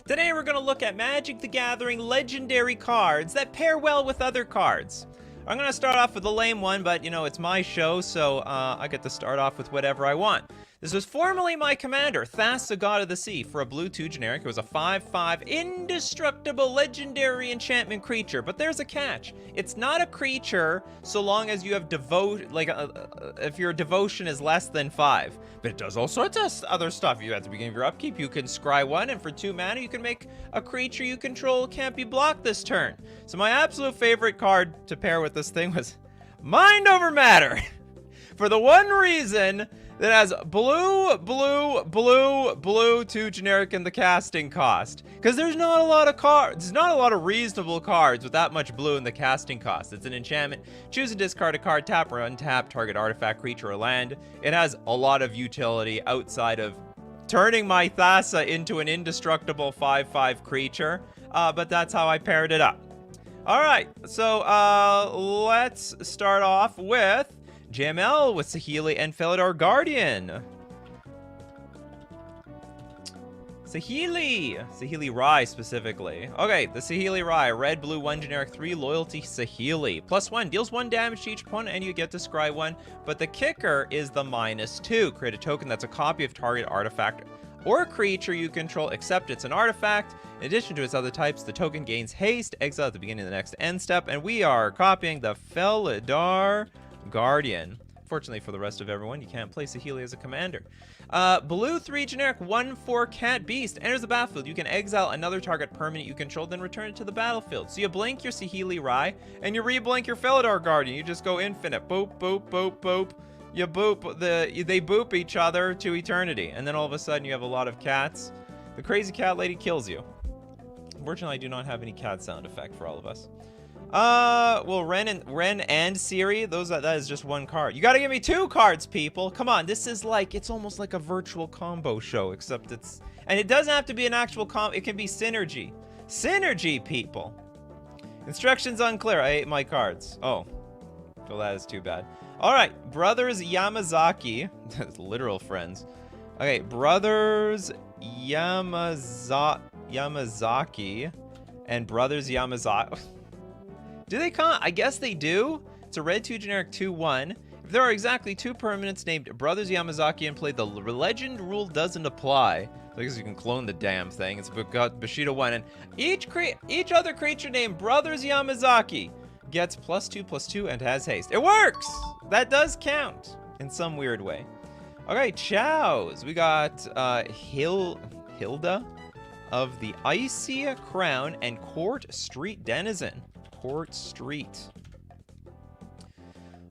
Today we're going to look at Magic the Gathering legendary cards that pair well with other cards. I'm going to start off with a lame one, but you know, it's my show, so I get to start off with whatever I want. This was formerly my commander, Thas, the God of the Sea. For a blue 2 generic, it was a 5/5 indestructible legendary enchantment creature. But there's a catch. It's not a creature so long as you have if your devotion is less than 5. But it does all sorts of other stuff. You at the beginning of your upkeep, you can scry 1, and for 2 mana, you can make a creature you control can't be blocked this turn. So my absolute favorite card to pair with this thing was Mind Over Matter. For the one reason that has blue 2 generic in the casting cost. Because there's not a lot of cards, there's not a lot of reasonable cards with that much blue in the casting cost. It's an enchantment. Choose and discard a card, tap or untap, target artifact, creature, or land. It has a lot of utility outside of turning my Thassa into an indestructible 5/5 creature. But that's how I paired it up. Alright, so let's start off with JML with Saheeli and Felidar Guardian. Saheeli Rai specifically. Okay, the Saheeli Rai, red, blue, 1 generic, 3 loyalty Saheeli. +1, deals 1 damage to each opponent and you get to scry 1. But the kicker is the -2. Create a token that's a copy of target artifact or creature you control, except it's an artifact. In addition to its other types, the token gains haste, exile at the beginning of the next end step, and we are copying the Felidar Guardian. Fortunately for the rest of everyone, you can't play Saheeli as a commander. Blue 3 generic 1/4 cat beast enters the battlefield. You can exile another target permanent you control, then return it to the battlefield. So you blink your Saheeli Rai, and you re-blink your Felidar Guardian. You just go infinite. Boop, boop, boop, boop. You boop, they boop each other to eternity. And then all of a sudden you have a lot of cats. The crazy cat lady kills you. Unfortunately, I do not have any cat sound effect for all of us. Well, Ren and Siri, that is just one card. You gotta give me 2 cards, people. Come on, this is like, it's almost like a virtual combo show, except and it doesn't have to be an actual it can be synergy. Synergy, people. Instructions unclear. I ate my cards. Oh, well, that is too bad. All right, Brothers Yamazaki, literal friends. Okay, Brothers Yamazaki and Brothers Yamazaki. Do they count? I guess they do. It's a red 2 generic 2/1. If there are exactly 2 permanents named Brothers Yamazaki in play, the legend rule doesn't apply. So I guess you can clone the damn thing. It's got Bushido 1, and each other creature named Brothers Yamazaki gets +2/+2 and has haste. It works! That does count in some weird way. Okay, Chows. We got Hilda of the Icy Crown and Court Street Denizen. Court Street.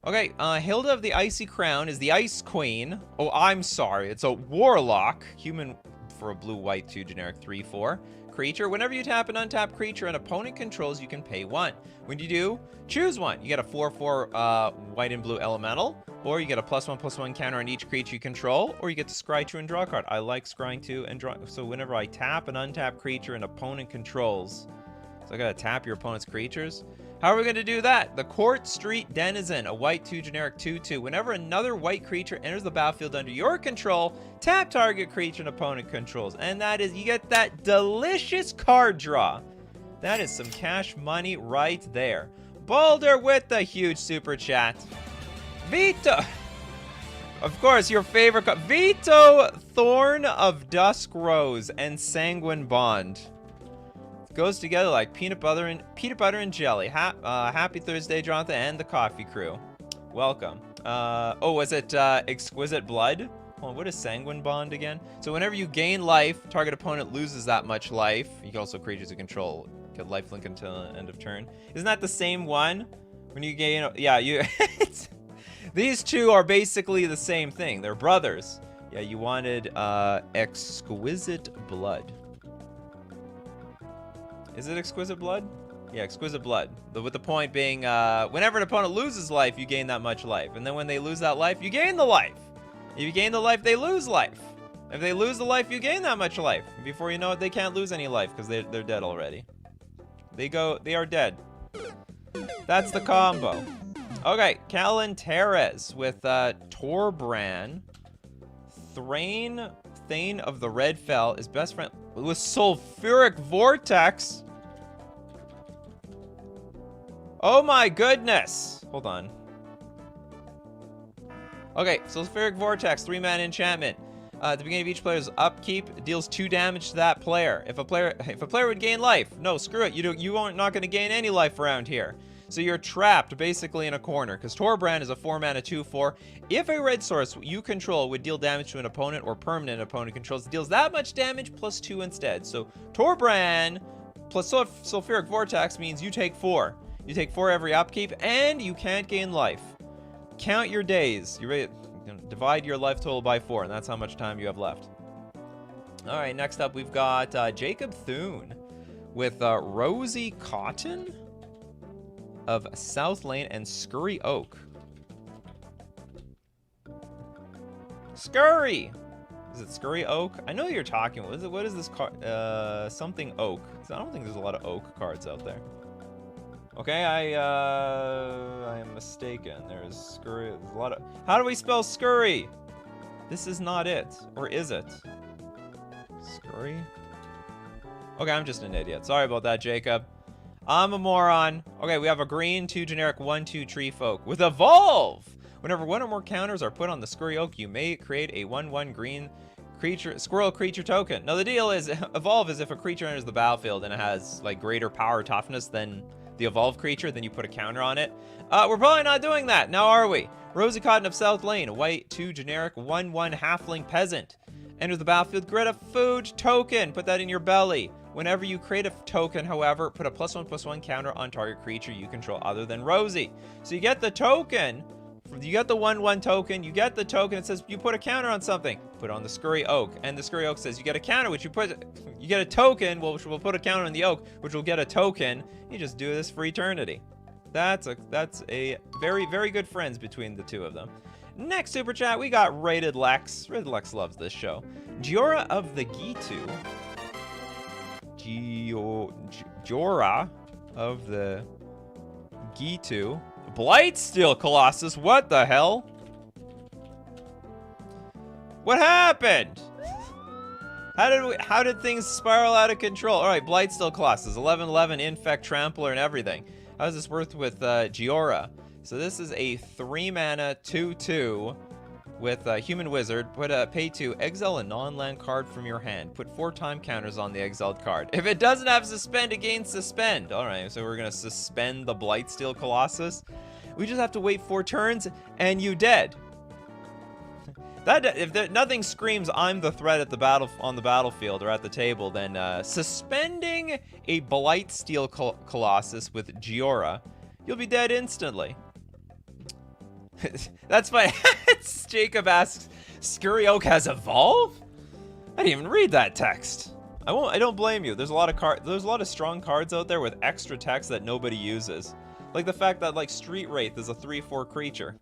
Okay, Hilda of the Icy Crown is the Ice Queen. Oh, I'm sorry. It's a Warlock. Human for a blue-white 2 generic 3/4 creature. Whenever you tap an untapped creature an opponent controls, you can pay 1. When you do, choose 1. You get a 4/4 white and blue elemental, or you get a +1/+1 counter on each creature you control, or you get to scry 2 and draw a card. I like scrying 2 and draw. So whenever I tap an untapped creature an opponent controls, so I gotta tap your opponent's creatures. How are we gonna do that? The Court Street Denizen, a white 2 generic 2/2. Whenever another white creature enters the battlefield under your control, tap target creature an opponent controls. And that is, you get that delicious card draw. That is some cash money right there. Boulder with the huge super chat. Vito! Of course, your favorite card. Vito, Thorn of Dusk Rose, and Sanguine Bond. Goes together like peanut butter and jelly. Happy Thursday, Jonathan, and the coffee crew. Welcome. Oh, was it Exquisite Blood? Hold on, what is Sanguine Bond again? So whenever you gain life, target opponent loses that much life. You can also creatures you control get lifelink until end of turn. Isn't that the same one? When you gain, yeah, these two are basically the same thing. They're brothers. Yeah, you wanted Exquisite Blood. Is it Exquisite Blood? Yeah, Exquisite Blood. With the point being, whenever an opponent loses life, you gain that much life. And then when they lose that life, you gain the life. If you gain the life, they lose life. If they lose the life, you gain that much life. Before you know it, they can't lose any life because they're dead already. They are dead. That's the combo. Okay, Callan Teres with Torbran, Thrain Thane of the Red Fell is best friend with Sulfuric Vortex. Oh my goodness. Hold on. Okay, Sulfuric Vortex, 3-mana enchantment. At the beginning of each player's upkeep, deals 2 damage to that player. If a player would gain life, no, screw it. You aren't not going to gain any life around here. So you're trapped basically in a corner because Torbrand is a 4-mana 2/4. If a red source you control would deal damage to an opponent or permanent opponent controls, it deals that much damage plus 2 instead. So Torbrand plus Sulfuric Vortex means you take 4. You take 4 every upkeep and you can't gain life. Count your days. You're ready. Divide your life total by 4, and that's how much time you have left. All right, next up we've got Jacob Thune with Rosie Cotton of South Lane and Scurry Oak. Scurry! Is it Scurry Oak? I know you're talking. What is this card? Something Oak. I don't think there's a lot of Oak cards out there. Okay, I am mistaken. There's Scurry. There's a lot of. How do we spell Scurry? This is not it, or is it? Scurry. Okay, I'm just an idiot. Sorry about that, Jacob. I'm a moron. Okay, we have a green 2 generic 1/2 tree folk with Evolve. Whenever 1 or more counters are put on the Scurry Oak, you may create a 1/1 green squirrel creature token. Now the deal is, Evolve is if a creature enters the battlefield and it has like greater power toughness than the evolved creature, then you put a counter on it. We're probably not doing that, now are we? Rosie Cotton of South Lane, a white 2 generic 1/1 halfling peasant. Enter the battlefield, create a food token. Put that in your belly. Whenever you create a token, however, put a +1/+1 counter on target creature you control other than Rosie. So you get the token, you get the 1/1 token, you get the token, it says you put a counter on something. Put on the Scurry Oak, and the Scurry Oak says you get a counter, which you get a token, which will put a counter on the oak, which will get a token. You just do this for eternity. That's a very, very good friends between the two of them. Next super chat, we got Rated Lex. Rated Lex loves this show. Giora of the Gitu. Giora of the Gitu. Blightsteel Colossus, what the hell? What happened? How did things spiral out of control? All right, Blightsteel Colossus, 11/11 infect, trampler, and everything. How does this work with Giora? So this is a 3-mana 2/2 with Human Wizard. Pay 2, exile a non-land card from your hand. Put 4 time counters on the exiled card. If it doesn't have suspend, it gains suspend. All right, so we're gonna suspend the Blightsteel Colossus. We just have to wait 4 turns, and you dead. If nothing screams, I'm the threat at on the battlefield or at the table, then suspending a Blightsteel Colossus with Giora, you'll be dead instantly. That's fine. Jacob asks, Scurry Oak has Evolve? I didn't even read that text. I don't blame you. There's a lot of strong cards out there with extra text that nobody uses. Like the fact that like Street Wraith is a 3/4 creature.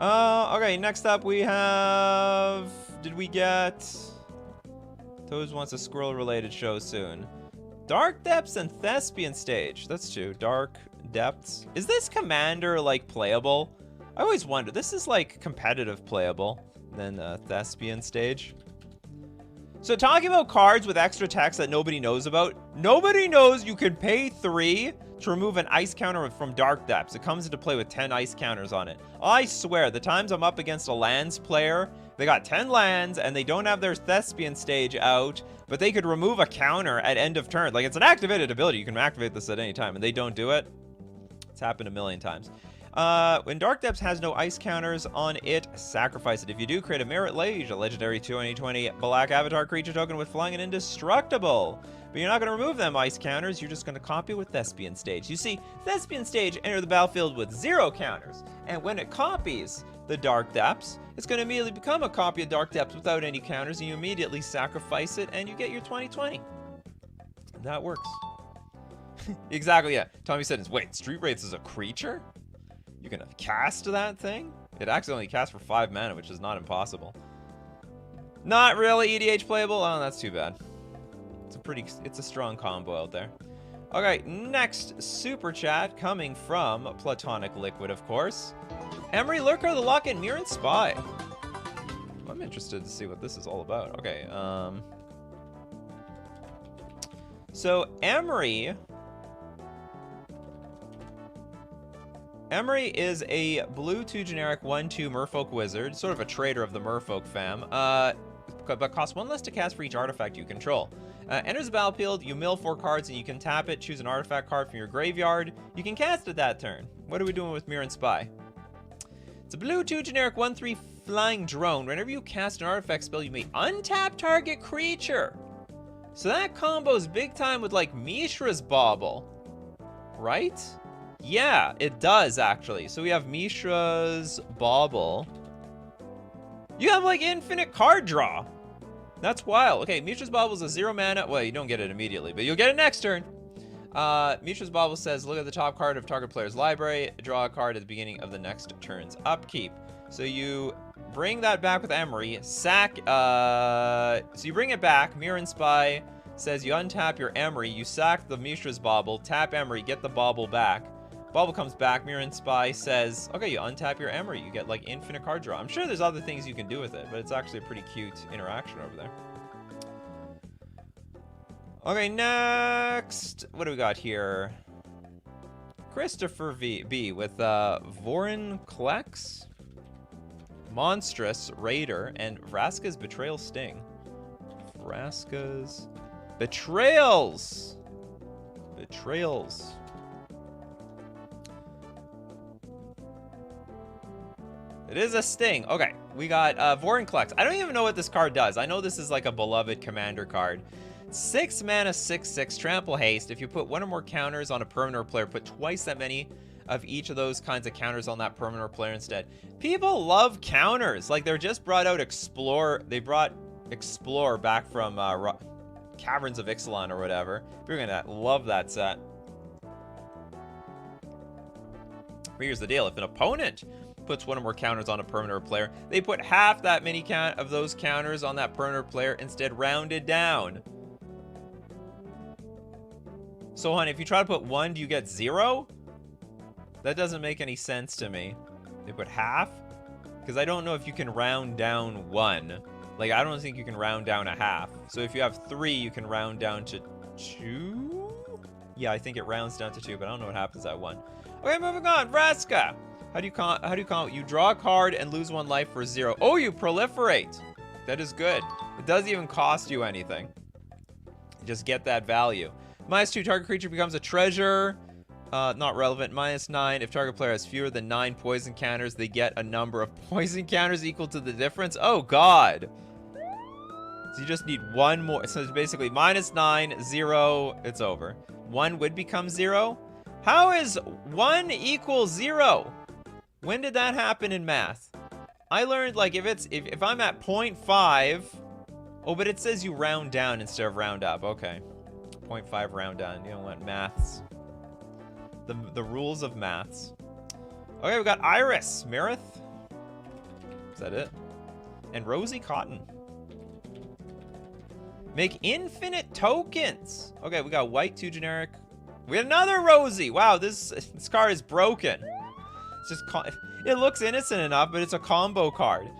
Okay, next up we have... Did we get... Toes wants a squirrel-related show soon. Dark Depths and Thespian Stage. That's true. Dark Depths. Is this Commander, like, playable? I always wonder. This is, like, competitive playable. Then Thespian Stage. So talking about cards with extra text that nobody knows about. Nobody knows you can pay 3 to remove an ice counter from Dark Depths. It comes into play with 10 ice counters on it. I swear, the times I'm up against a lands player, they got 10 lands and they don't have their Thespian Stage out, but they could remove a counter at end of turn. Like, it's an activated ability. You can activate this at any time, and they don't do it. It's happened a million times. When Dark Depths has no ice counters on it, sacrifice it. If you do, create a Merit Lage, a legendary 2020 black avatar creature token with flying and indestructible. But you're not going to remove them ice counters, you're just going to copy it with Thespian Stage. You see, Thespian Stage enter the battlefield with 0 counters, and when it copies the Dark Depths, it's going to immediately become a copy of Dark Depths without any counters, and you immediately sacrifice it, and you get your 2020. That works. Exactly, yeah. Tommy said, wait, Street Wraith is a creature? You're going to cast that thing? It actually only casts for 5 mana, which is not impossible. Not really EDH playable? Oh, that's too bad. It's a strong combo out there. Okay, next super chat coming from Platonic Liquid, of course. Emery Lurker, the Lock and Mirror and Spy. My I'm interested to see what this is all about. Okay, so Emery is a blue 2 generic 1/2 Merfolk wizard, sort of a traitor of the Merfolk fam, but costs 1 less to cast for each artifact you control. Enters the battlefield, you mill 4 cards and you can tap it, choose an artifact card from your graveyard. You can cast it that turn. What are we doing with Mirren Spy? It's a blue 2 generic 1/3 flying drone. Whenever you cast an artifact spell, you may untap target creature. So that combos big time with like Mishra's Bauble, right? Yeah, it does actually. So we have Mishra's Bauble. You have like infinite card draw. That's wild. Okay, Mishra's Bauble is a 0 mana. Well, you don't get it immediately, but you'll get it next turn. Mishra's Bauble says, look at the top card of target player's library. Draw a card at the beginning of the next turn's upkeep. So you bring that back with Emery. Sack. So you bring it back. Mirren Spy says you untap your Emery. You sack the Mishra's Bauble. Tap Emery. Get the Bauble back. Bauble comes back. Mirren Spy says, okay, you untap your Emery. You get like infinite card draw. I'm sure there's other things you can do with it, but it's actually a pretty cute interaction over there. Okay, next. What do we got here? Christopher B with Vorin Klex, Monstrous Raider, and Vraska's Betrayal Sting. Vraska's Betrayals. Betrayals. It is a sting. Okay, we got Vorin Klex. I don't even know what this card does. I know this is like a beloved commander card. 6 mana, 6/6 trample haste. If you put 1 or more counters on a permanent player, put twice that many of each of those kinds of counters on that permanent player instead. People love counters. Like they're just brought out Explore. They brought Explore back from Caverns of Ixalan or whatever. You're gonna love that set. But here's the deal: if an opponent puts 1 or more counters on a permanent player, they put half that many of those counters on that permanent player, instead rounded down. So, hon, if you try to put 1, do you get 0? That doesn't make any sense to me. They put half? Because I don't know if you can round down 1. Like, I don't think you can round down a half. So if you have 3, you can round down to 2? Yeah, I think it rounds down to 2, but I don't know what happens at 1. Okay, moving on. Vraska. How do you call it? You draw a card and lose 1 life for 0. Oh, you proliferate. That is good. It doesn't even cost you anything. You just get that value. -2, target creature becomes a treasure. Not relevant. -9, if target player has fewer than 9 poison counters, they get a number of poison counters equal to the difference. Oh, God. So you just need 1 more. So it's basically -9, 0, it's over. 1 would become 0. How is 1 equals 0? When did that happen in math? I learned, like, if I'm at 0.5... Oh, but it says you round down instead of round up. Okay. 0.5 round down. You don't want maths. The rules of maths. Okay, we got Iris. Marith. Is that it? And Rosie Cotton. Make infinite tokens. Okay, we got white 2 generic. We got another Rosie. Wow, this card is broken. It's just it looks innocent enough, but it's a combo card.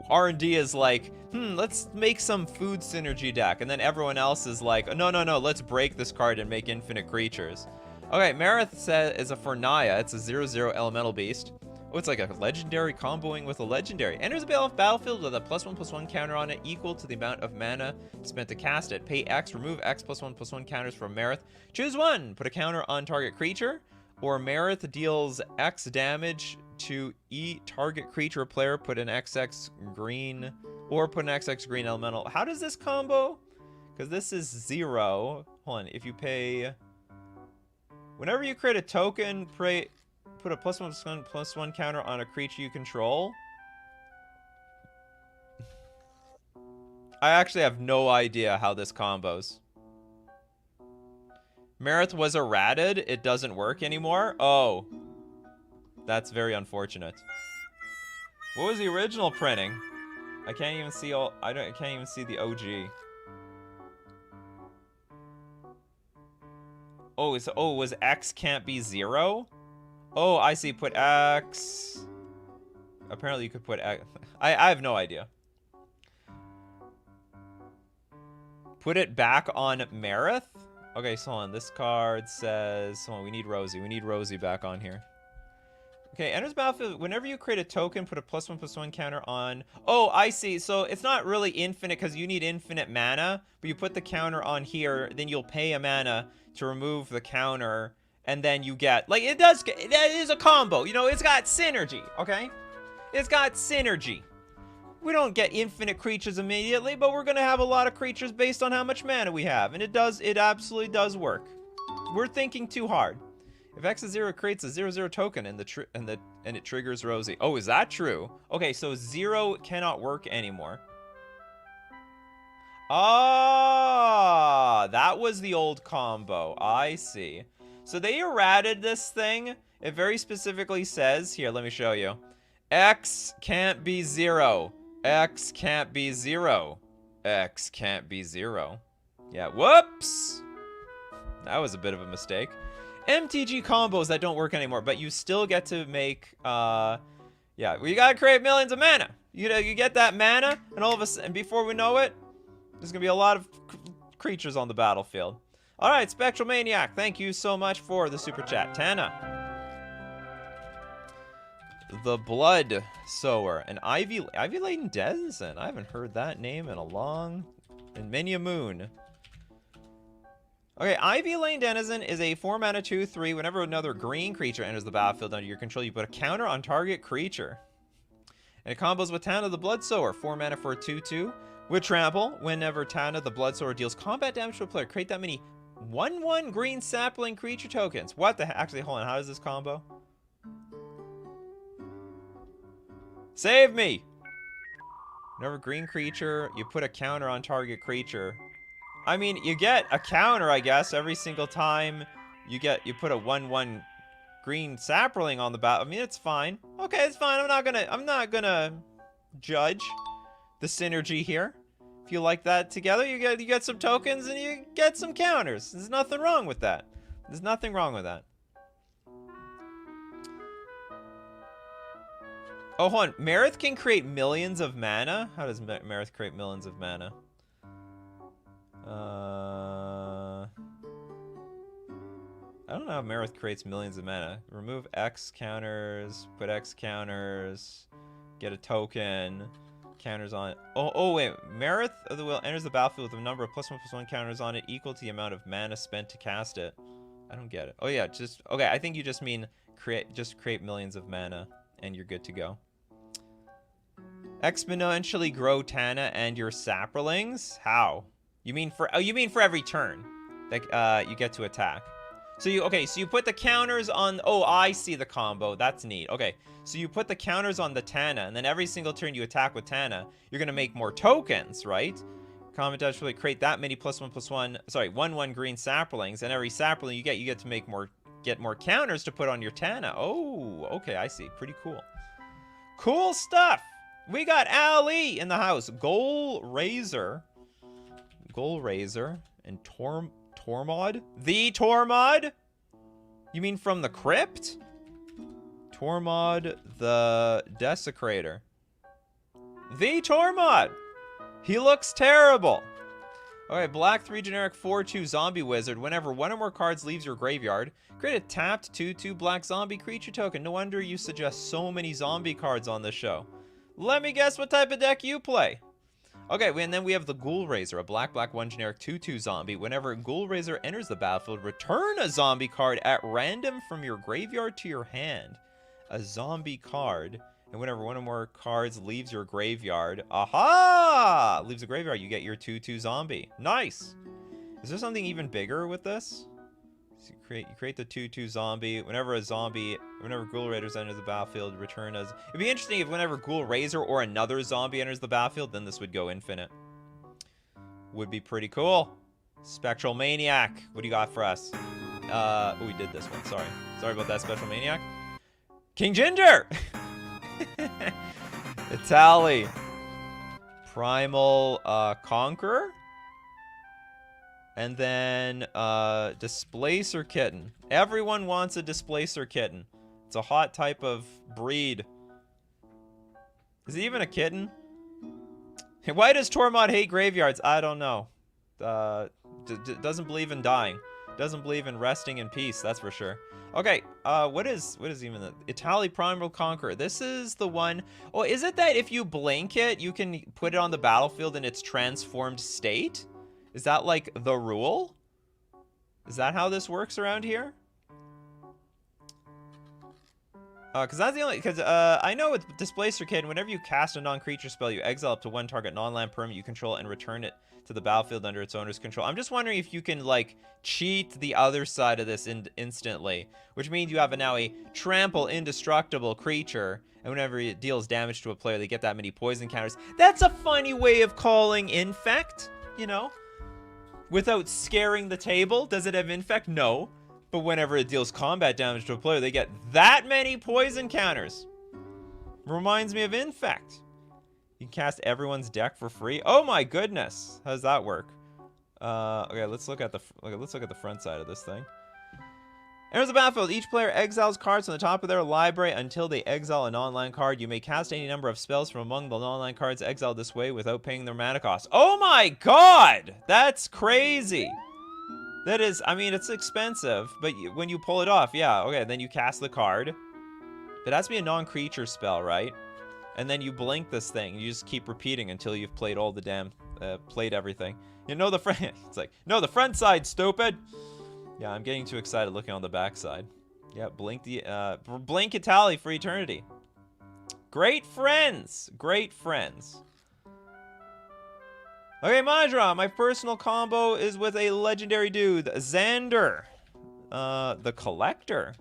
R&D is like, let's make some food synergy deck, and then everyone else is like, no, let's break this card and make infinite creatures. Okay, Marith is a Fornaya. It's a 0/0 elemental beast. Oh, it's like a legendary comboing with a legendary. Enters the battlefield with a +1/+1 counter on it equal to the amount of mana spent to cast it. Pay X, remove X +1/+1 counters from Marith. Choose 1. Put a counter on target creature. Or Marith deals X damage to target creature or player. Put an XX green. Or put an XX green elemental. How does this combo? Because this is 0. Hold on. If you pay... Whenever you create a token, put a +1/+1 counter on a creature you control. I actually have no idea how this combos. Marith was errated. It doesn't work anymore. Oh. That's very unfortunate. What was the original printing? I can't even see I can't even see the OG. Oh, was X can't be 0? Oh, I see. Put X. Apparently you could put X. I have no idea. Put it back on Marith. Okay, so hold on. This card says... Hold on, we need Rosie. We need Rosie back on here. Okay, enters battlefield. Whenever you create a token, put a +1/+1 counter on... Oh, I see. So it's not really infinite because you need infinite mana, but you put the counter on here, then you'll pay a mana to remove the counter, and then you get... Like, it does... That is a combo. You know, it's got synergy, okay? It's got synergy. We don't get infinite creatures immediately, but we're going to have a lot of creatures based on how much mana we have, and it absolutely does work. We're thinking too hard. If X is 0, it creates a 0/0 token and it triggers Rosie. Oh, is that true? Okay, so 0 cannot work anymore. Ah, that was the old combo. I see. So they errated this thing. It very specifically says, here, let me show you. X can't be 0. X can't be 0. X can't be 0. Yeah, whoops. That was a bit of a mistake. MTG combos that don't work anymore, but you still get to make, yeah, well, you gotta create millions of mana. You get that mana, and all of a sudden, before we know it, there's gonna be a lot of creatures on the battlefield. All right, Spectral Maniac, thank you so much for the super chat. Tana. The Blood Sower, an Ivy-laden Denizen. I haven't heard that name in many a moon. Okay, Ivy-laden Denizen is a 4-mana 2/3. Whenever another green creature enters the battlefield under your control, you put a counter on target creature. And it combos with Tana the Blood Sower, 4 mana for a 2/2. With Trample, whenever Tana the Blood Sower deals combat damage to a player, create that many 1/1 green sapling creature tokens. What the heck? Actually, hold on. How does this combo? Save me! Whenever green creature, you put a counter on target creature. I mean, you get a counter, I guess, every single time you put a 1/1 green sapling on the bat. I mean, it's fine. Okay, it's fine. I'm not gonna judge the synergy here. If you like that together, you get some tokens and you get some counters. There's nothing wrong with that. There's nothing wrong with that. Oh, hold on. Marith can create millions of mana? How does Marith create millions of mana? I don't know how Marith creates millions of mana. Remove X counters, put X counters, get a token, counters on it. Oh wait. Marith of the Will enters the battlefield with a number of +1/+1 counters on it equal to the amount of mana spent to cast it. I don't get it. Oh yeah, okay, I think you just mean create millions of mana and you're good to go. Exponentially grow Tana and your saplings? How? You mean for every turn that you get to attack. So you put the counters on. Oh, I see the combo. That's neat. Okay, so you put the counters on the Tana, and then every single turn you attack with Tana, you're gonna make more tokens, right? Comment dash really create that many +1/+1. Sorry, 1/1 green saplings, and every sapling you get to make more counters to put on your Tana. Oh, okay, I see. Pretty cool. Cool stuff. We got Ali in the house. Goal Razor, and Tormod? The Tormod? You mean from the crypt? Tormod the Desecrator. The Tormod! He looks terrible! Alright, black 3 generic 4/2 zombie wizard. Whenever one or more cards leaves your graveyard, create a tapped 2/2 black zombie creature token. No wonder you suggest so many zombie cards on this show. Let me guess what type of deck you play. Okay, and then we have the Ghoul Raiser, a black 1 generic 2/2 zombie. Whenever Ghoul Raiser enters the battlefield, return a zombie card at random from your graveyard to your hand. A zombie card. And whenever one or more cards leaves your graveyard, aha! Leaves the graveyard, you get your 2/2 zombie. Nice! Is there something even bigger with this? So you create the 2/2 zombie. Whenever Ghoul Raiders enter the battlefield, return as... It'd be interesting if whenever Ghoul Raiser or another zombie enters the battlefield, then this would go infinite. Would be pretty cool. Spectral Maniac, what do you got for us? Oh, we did this one, sorry. Sorry about that, Spectral Maniac. King Ginger! Itali. Primal Conqueror. And then Displacer Kitten. Everyone wants a Displacer Kitten. It's a hot type of breed. Is it even a kitten? Why does Tormod hate graveyards? I don't know. Doesn't believe in dying. Doesn't believe in resting in peace, that's for sure. Okay, what is even the Itali Primal Conqueror? This is the one. Oh, is it that if you blink it, you can put it on the battlefield in its transformed state? Is that like the rule? Is that how this works around here? Because that's the only... Because I know with Displacer Kid, whenever you cast a non-creature spell, you exile up to one target non-land permanent you control and return it to the battlefield under its owner's control. I'm just wondering if you can, like, cheat the other side of this instantly. Which means you have now a trample indestructible creature, and whenever it deals damage to a player, they get that many poison counters. That's a funny way of calling Infect, you know? Without scaring the table. Does it have Infect? No. But whenever it deals combat damage to a player, they get that many poison counters. Reminds me of Infect. You can cast everyone's deck for free. Oh my goodness. How does that work? Okay, let's look at the front side of this thing. Enters the battlefield. Each player exiles cards from the top of their library until they exile a non-land card. You may cast any number of spells from among the non-land cards exiled this way without paying their mana cost. Oh my god! That's crazy. That is, I mean, it's expensive, but when you pull it off, yeah, okay, then you cast the card. It has to be a non-creature spell, right? And then you blink this thing. You just keep repeating until you've played all the damn, played everything. You know the front, it's like, no, the front side, stupid! Yeah, I'm getting too excited looking on the back side. Yeah, blink Itali for eternity. Great friends! Great friends. Okay, Majra, my personal combo is with a legendary dude, Xander, the Collector,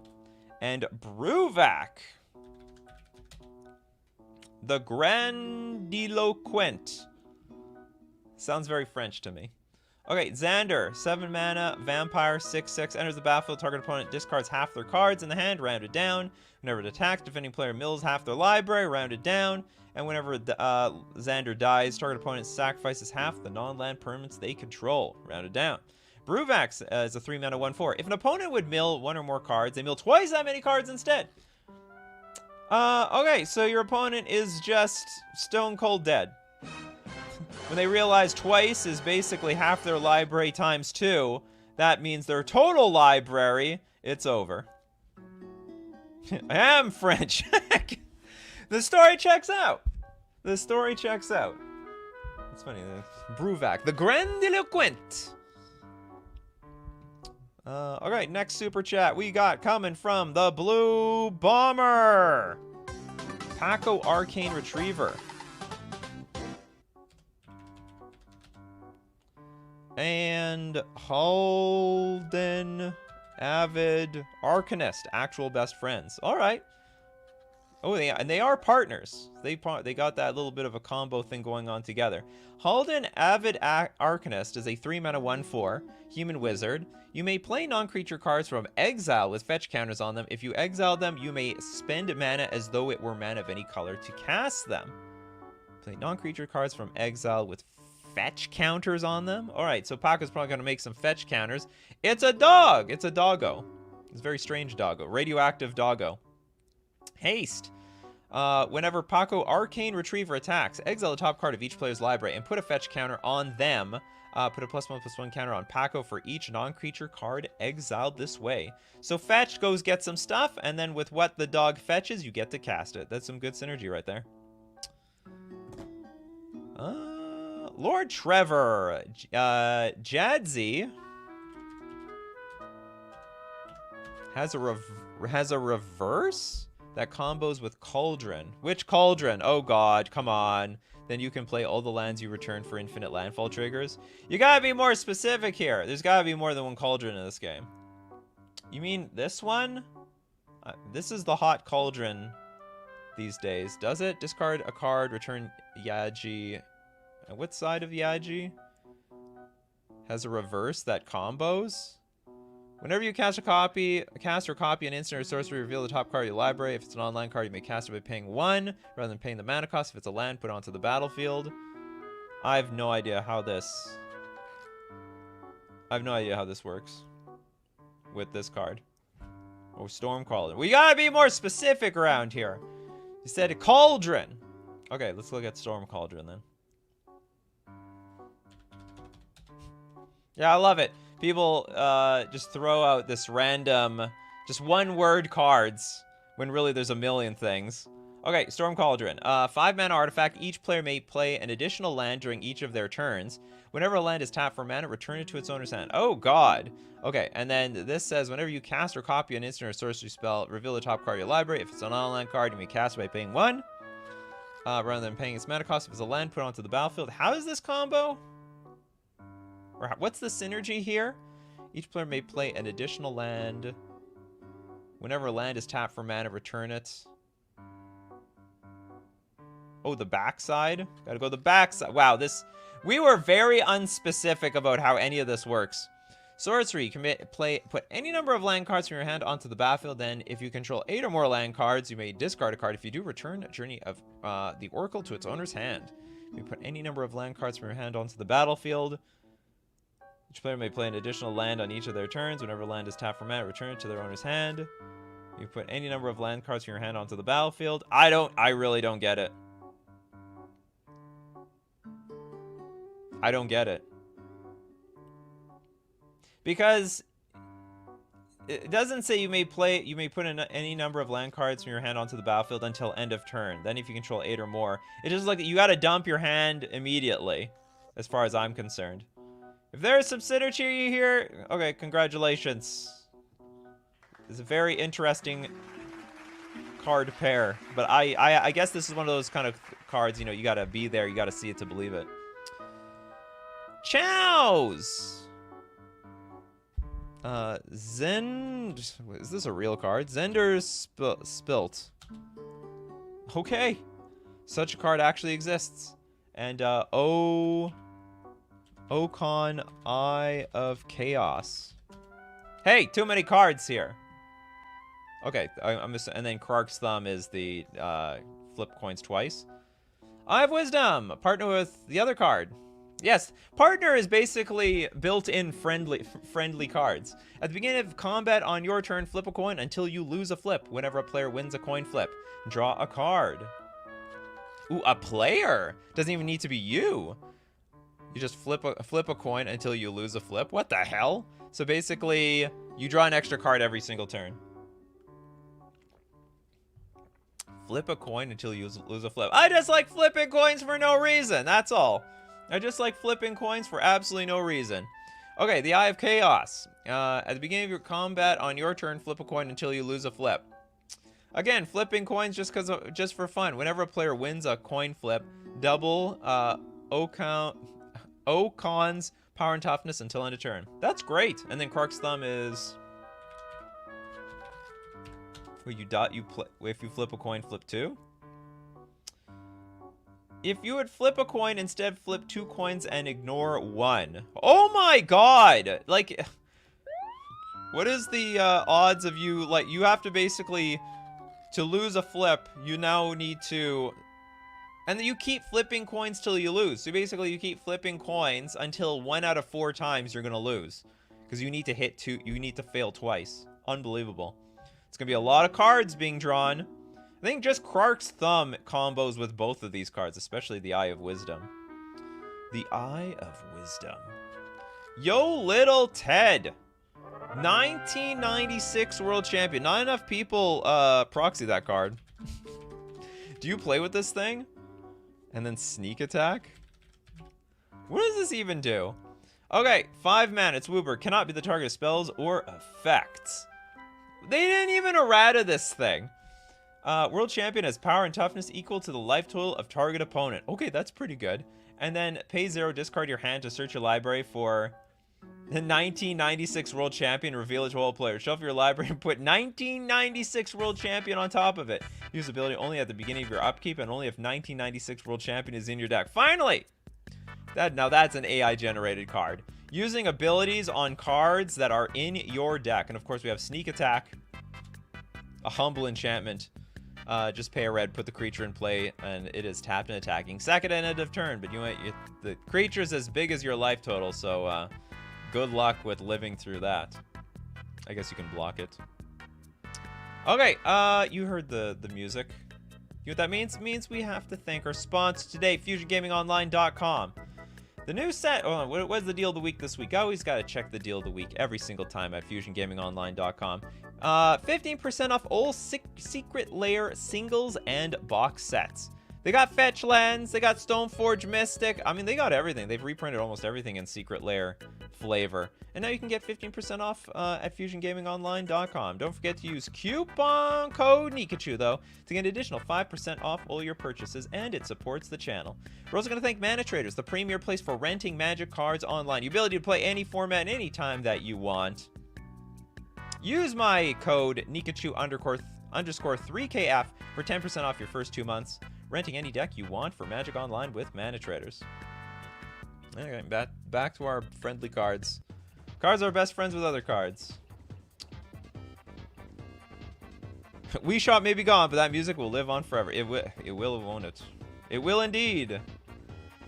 and Bruvac, the Grandiloquent. Sounds very French to me. Okay, Xander, 7 mana, Vampire, 6/6, enters the battlefield, target opponent discards half their cards in the hand, rounded down. Whenever it attacks, defending player mills half their library, rounded down. And whenever Xander dies, target opponent sacrifices half the non-land permanents they control, rounded down. Bruvax is a 3 mana 1/4. If an opponent would mill 1 or more cards, they mill twice that many cards instead. Okay, so your opponent is just stone cold dead. When they realize twice is basically half their library times 2, that means their total library, it's over. I am French. The story checks out. The story checks out. It's funny. Bruvac, the Grandiloquent. Okay, next super chat we got coming from the Blue Bomber. Paco Arcane Retriever. And Holden Avid Arcanist, actual best friends. All right. Oh, and they are partners. They got that little bit of a combo thing going on together. Halden Avid Arcanist is a 3 mana 1/4 human wizard. You may play non-creature cards from exile with fetch counters on them. If you exile them, you may spend mana as though it were mana of any color to cast them. Play non-creature cards from exile with fetch counters on them. All right, so Paco's probably going to make some fetch counters. It's a dog. It's a doggo. It's a very strange doggo. Radioactive doggo. Haste. Whenever Paco Arcane Retriever attacks, exile the top card of each player's library and put a fetch counter on them. Put a +1/+1 counter on Paco for each non-creature card exiled this way. So fetch goes get some stuff, and then with what the dog fetches, you get to cast it. That's some good synergy right there. Lord Trevor. Jadzi has a reverse that combos with Cauldron. Which Cauldron? Oh god, come on. Then you can play all the lands you return for infinite landfall triggers. You gotta be more specific here. There's gotta be more than one Cauldron in this game. You mean this one? This is the hot Cauldron these days. Does it? Discard a card, return Yaji. And what side of Yaji has a reverse that combos? Whenever you cast or copy an instant or sorcery, reveal the top card of your library. If it's an online card, you may cast it by paying 1 rather than paying the mana cost. If it's a land, put it onto the battlefield. I have no idea how this works with this card. Oh, Stormcaller. We gotta be more specific around here. You said Cauldron. Okay, let's look at Storm Cauldron then. Yeah, I love it. People just throw out this random, just one-word cards when really there's a million things. Okay, Storm Cauldron. 5-mana artifact. Each player may play an additional land during each of their turns. Whenever a land is tapped for mana, return it to its owner's hand. Oh, God. Okay, and then this says, whenever you cast or copy an instant or sorcery spell, reveal the top card of your library. If it's an on-land card, you may cast it by paying 1. Rather than paying its mana cost. If it's a land, put it onto the battlefield. How is this combo? Or what's the synergy here? Each player may play an additional land. Whenever a land is tapped for mana, return it. Oh, the backside? Gotta go the backside. Wow, this... We were very unspecific about how any of this works. Sorcery. You can put any number of land cards from your hand onto the battlefield. Then, if you control 8 or more land cards, you may discard a card. If you do, return a Journey of the Oracle to its owner's hand. You put any number of land cards from your hand onto the battlefield. Each player may play an additional land on each of their turns. Whenever a land is tapped for mana, return it to their owner's hand. You put any number of land cards from your hand onto the battlefield. I really don't get it. I don't get it. Because it doesn't say you may put in any number of land cards from your hand onto the battlefield until end of turn. Then if you control 8 or more, it just like you gotta dump your hand immediately, as far as I'm concerned. If there's some synergy here, okay, congratulations. It's a very interesting card pair. But I guess this is one of those kind of cards, you know, you gotta be there, you gotta see it to believe it. Chows! Is this a real card? Zender's Spilt. Okay. Such a card actually exists. And, Okon, Eye of Chaos. Hey, too many cards here. Okay, and then Krark's Thumb is the, flip coins twice. Eye of Wisdom! Partner with the other card. Yes, partner is basically built-in friendly cards. At the beginning of combat on your turn, flip a coin until you lose a flip. Whenever a player wins a coin flip, draw a card. Ooh, a player! Doesn't even need to be you. You just flip a coin until you lose a flip. What the hell? So basically, you draw an extra card every single turn. Flip a coin until you lose a flip. I just like flipping coins for no reason. That's all. I just like flipping coins for absolutely no reason. Okay, the Eye of Chaos. At the beginning of your combat on your turn, flip a coin until you lose a flip. Again, flipping coins just for fun. Whenever a player wins a coin flip, double Okon's power and toughness until end of turn. That's great. And then Krark's Thumb is... If you flip a coin, flip 2. If you would flip a coin, instead flip 2 coins and ignore 1. Oh my god! Like, what is the odds of you, like, you have to basically, to lose a flip, you now need to, and then you keep flipping coins till you lose. So basically you keep flipping coins until 1 out of 4 times you're gonna lose. Because you need to hit 2, you need to fail twice. Unbelievable. It's gonna be a lot of cards being drawn. I think just Krark's Thumb combos with both of these cards, especially the Eye of Wisdom. The Eye of Wisdom. Yo, little Ted. 1996 World Champion. Not enough people proxy that card. Do you play with this thing? And then Sneak Attack? What does this even do? Okay, 5 mana. It's Woober. Cannot be the target of spells or effects. They didn't even errata this thing. World Champion has power and toughness equal to the life total of target opponent. Okay, that's pretty good. And then pay 0, discard your hand to search your library for the 1996 World Champion, reveal it to all players. Shuffle your library and put 1996 World Champion on top of it. Use ability only at the beginning of your upkeep and only if 1996 World Champion is in your deck. Finally! Now that's an AI-generated card. Using abilities on cards that are in your deck. And of course we have Sneak Attack, a Humble Enchantment. Just pay a red, put the creature in play, and it is tapped and attacking. Second and end of turn, but the creature is as big as your life total, so good luck with living through that. I guess you can block it. Okay, you heard the music. You know what that means? It means we have to thank our sponsor today, FusionGamingOnline.com. The new set, oh, what was the deal of the week this week? I always got to check the deal of the week every single time at FusionGamingOnline.com. 15% off all Secret Lair singles and box sets. They got Fetch Lands, they got Stoneforge Mystic. I mean, they got everything. They've reprinted almost everything in Secret Lair flavor. And now you can get 15% off at FusionGamingOnline.com. Don't forget to use coupon code Nikachu, though, to get an additional 5% off all your purchases, and it supports the channel. We're also going to thank Mana Traders, the premier place for renting Magic cards online. The ability to play any format anytime that you want. Use my code Nikachu underscore 3KF for 10% off your first 2 months. Renting any deck you want for Magic Online with Mana Traders. Okay, back to our friendly cards. Cards are best friends with other cards. Wii Shop may be gone, but that music will live on forever. It will, won't it? It will indeed.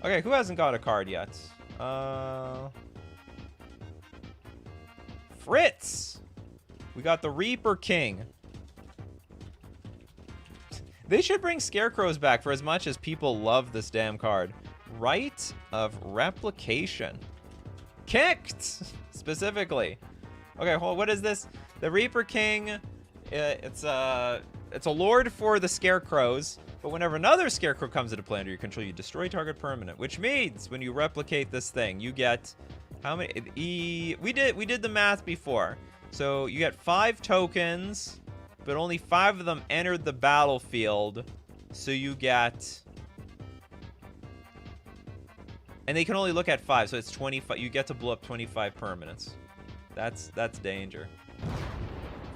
Okay, who hasn't got a card yet? Fritz! We got the Reaper King. They should bring Scarecrows back for as much as people love this damn card. Right of Replication. Kicked! Specifically. Okay, hold on, what is this? The Reaper King, it's a lord for the Scarecrows, but whenever another Scarecrow comes into play under your control, you destroy target permanent, which means when you replicate this thing, you get how many? We did the math before. So you get 5 tokens, but only 5 of them entered the battlefield. So you get... And they can only look at 5, so it's 25. You get to blow up 25 permanents. That's danger.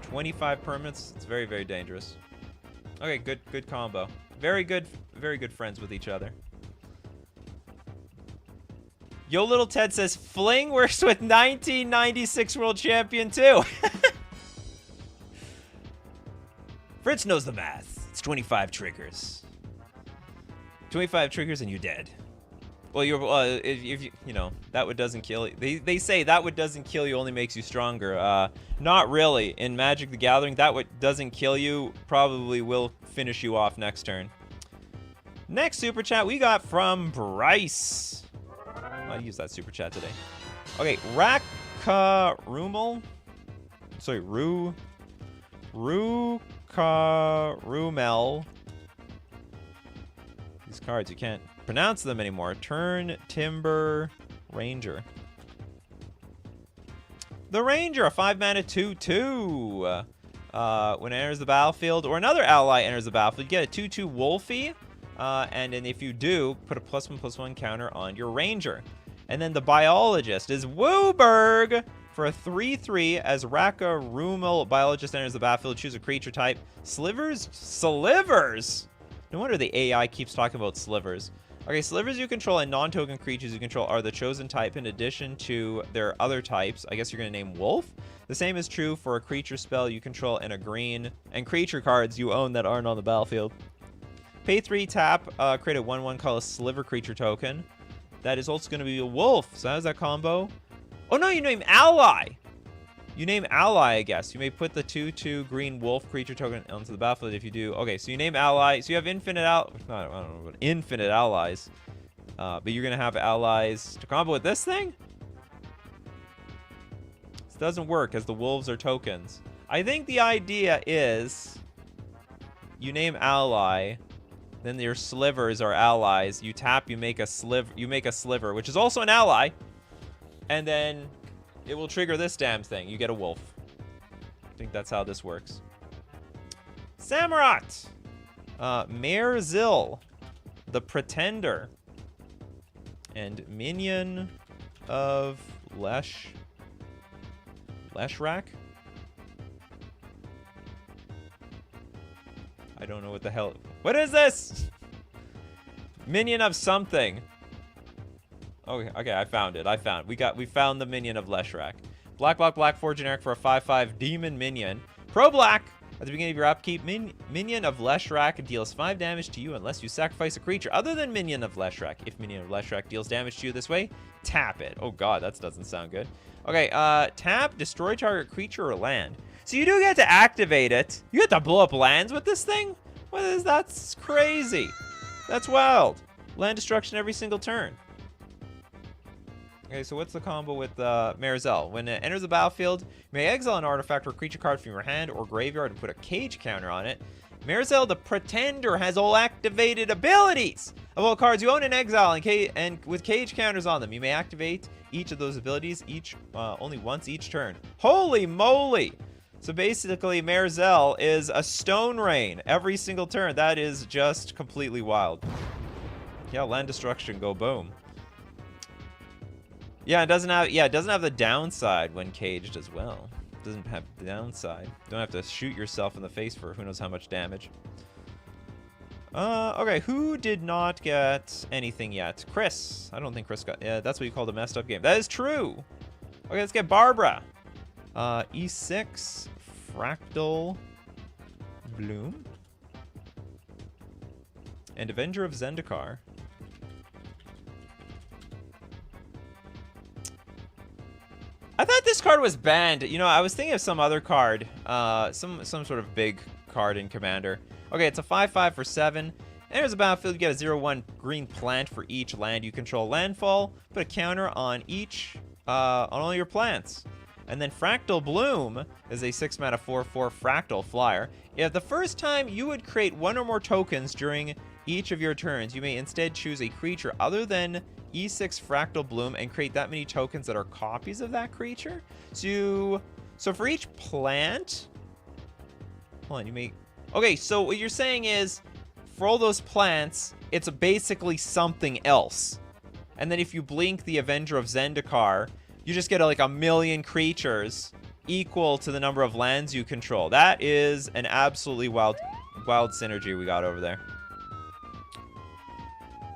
25 permanents, it's very, very dangerous. Okay, good combo. Very good friends with each other. Yo Little Ted says, Fling works with 1996 World Champion too. Fritz knows the math. It's 25 triggers. 25 triggers and you're dead. Well, you're if you know that what doesn't kill you. They say that what doesn't kill you only makes you stronger. Not really. In Magic the Gathering, that what doesn't kill you probably will finish you off next turn. Next super chat we got from Bryce. I'll use that super chat today. Okay, Rumel. Sorry, Rumel. These cards, you can't pronounce them anymore. Turn Timber Ranger. The Ranger, a 5-mana 2/2. When it enters the battlefield, or another ally enters the battlefield, you get a 2/2 Wolfie. And then if you do, put a +1/+1 counter on your Ranger. And then the Biologist is Wooburg for a 3/3 as Rumel Biologist enters the battlefield. Choose a creature type. Slivers? No wonder the AI keeps talking about slivers. Okay, slivers you control and non-token creatures you control are the chosen type in addition to their other types. I guess you're going to name Wolf. The same is true for a creature spell you control and a green and creature cards you own that aren't on the battlefield. Pay 3, tap, create a 1/1, call a Sliver creature token. That is also going to be a Wolf. So how's that combo? Oh no, you name Ally! You name Ally, I guess. You may put the 2/2 green Wolf creature token onto the battlefield if you do. Okay, so you name Ally. So you have infinite I don't know, but infinite allies. But you're going to have allies to combo with this thing? This doesn't work as the wolves are tokens. I think the idea is you name Ally. Then your slivers are allies. You tap, you make a sliver, which is also an ally. And then it will trigger this damn thing. You get a wolf. I think that's how this works. Samurott! Mayor Zill. The Pretender. And Minion of Leshrac? I don't know what the hell. What is this? Minion of something. Okay, I found it. We found the Minion of Leshrac. Black, 4 generic for a 5/5 demon minion. Pro black. At the beginning of your upkeep, Minion of Leshrac deals 5 damage to you unless you sacrifice a creature other than Minion of Leshrac. If Minion of Leshrac deals damage to you this way, tap it. Oh god, that doesn't sound good. Okay, tap, destroy target creature or land. So you do get to activate it. You get to blow up lands with this thing? What is that? That's crazy. That's wild. Land destruction every single turn. Okay, so what's the combo with Marzel? When it enters the battlefield, you may exile an artifact or creature card from your hand or graveyard and put a cage counter on it. Marzel the Pretender has all activated abilities of all cards you own in exile and with cage counters on them. You may activate each of those abilities only once each turn. Holy moly! So basically, Marzel is a Stone Rain every single turn. That is just completely wild. Yeah, land destruction, go boom. Yeah, it doesn't have the downside when caged as well. It doesn't have the downside. Don't have to shoot yourself in the face for who knows how much damage. Okay, who did not get anything yet? Chris. I don't think Chris got... Yeah, that's what you called a messed up game. That is true. Okay, let's get Barbara. E6, Fractal Bloom, and Avenger of Zendikar. I thought this card was banned. You know, I was thinking of some other card, some sort of big card in Commander. Okay, it's a 5/5 for 7. Enters the battlefield, you get a 0/1 green plant for each land you control. Landfall, put a counter on on all your plants. And then Fractal Bloom is a 6-mana 4/4 Fractal Flyer. If the first time you would create one or more tokens during each of your turns, you may instead choose a creature other than E6 Fractal Bloom and create that many tokens that are copies of that creature. So for each plant, hold on, you may... Okay, so what you're saying is, for all those plants, it's basically something else. And then if you blink the Avenger of Zendikar, you just get like a million creatures equal to the number of lands you control. That is an absolutely wild synergy we got over there.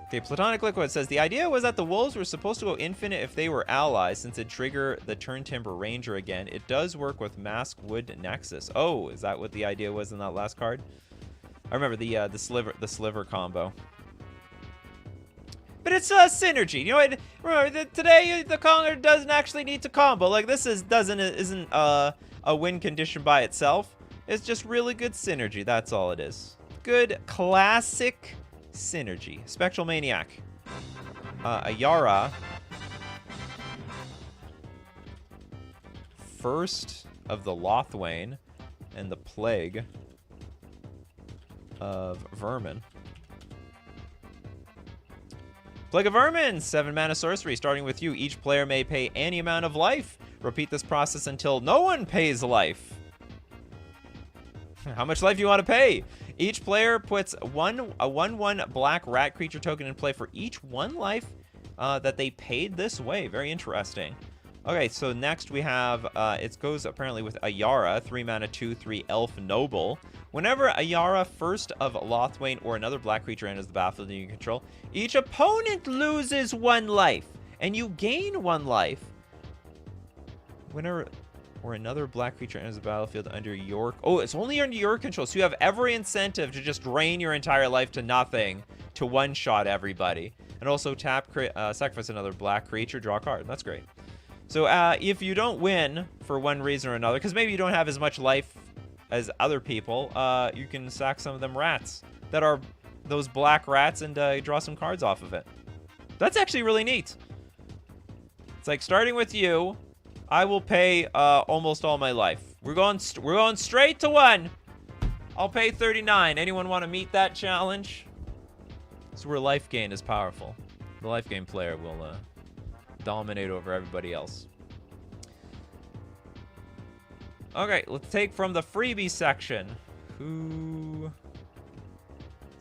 Okay, Platonic Liquid says, the idea was that the wolves were supposed to go infinite if they were allies, since it trigger the Turn Timber Ranger again. It does work with Mask Wood Nexus. Oh, is that what the idea was in that last card? I remember the sliver combo. But it's a synergy. You know what? Remember, today the Conger doesn't actually need to combo. Like, this isn't a win condition by itself. It's just really good synergy. That's all it is. Good classic synergy. Spectral Maniac. Ayara. First of the Lothwain and the Plague of Vermin. Plague of Vermin, 7-mana sorcery. Starting with you, each player may pay any amount of life. Repeat this process until no one pays life. How much life do you want to pay? Each player puts a 1/1 black rat creature token in play for each 1 life that they paid this way. Very interesting. Okay, so next we have, it goes apparently with Ayara, 3-mana 2/3 Elf Noble. Whenever Ayara, first of Lothwain, or another black creature enters the battlefield you control, each opponent loses 1 life, and you gain 1 life. Whenever or another black creature enters the battlefield under your... Oh, it's only under your control, so you have every incentive to just drain your entire life to nothing to one-shot everybody. And also tap, sacrifice another black creature, draw a card. That's great. So if you don't win for one reason or another, because maybe you don't have as much life as other people, you can sack some of them rats that are those black rats and draw some cards off of it. That's actually really neat. It's like, starting with you, I will pay almost all my life. We're going straight to 1. I'll pay 39. Anyone want to meet that challenge? It's where life gain is powerful. The life gain player will dominate over everybody else. Okay, let's take from the freebie section. Let's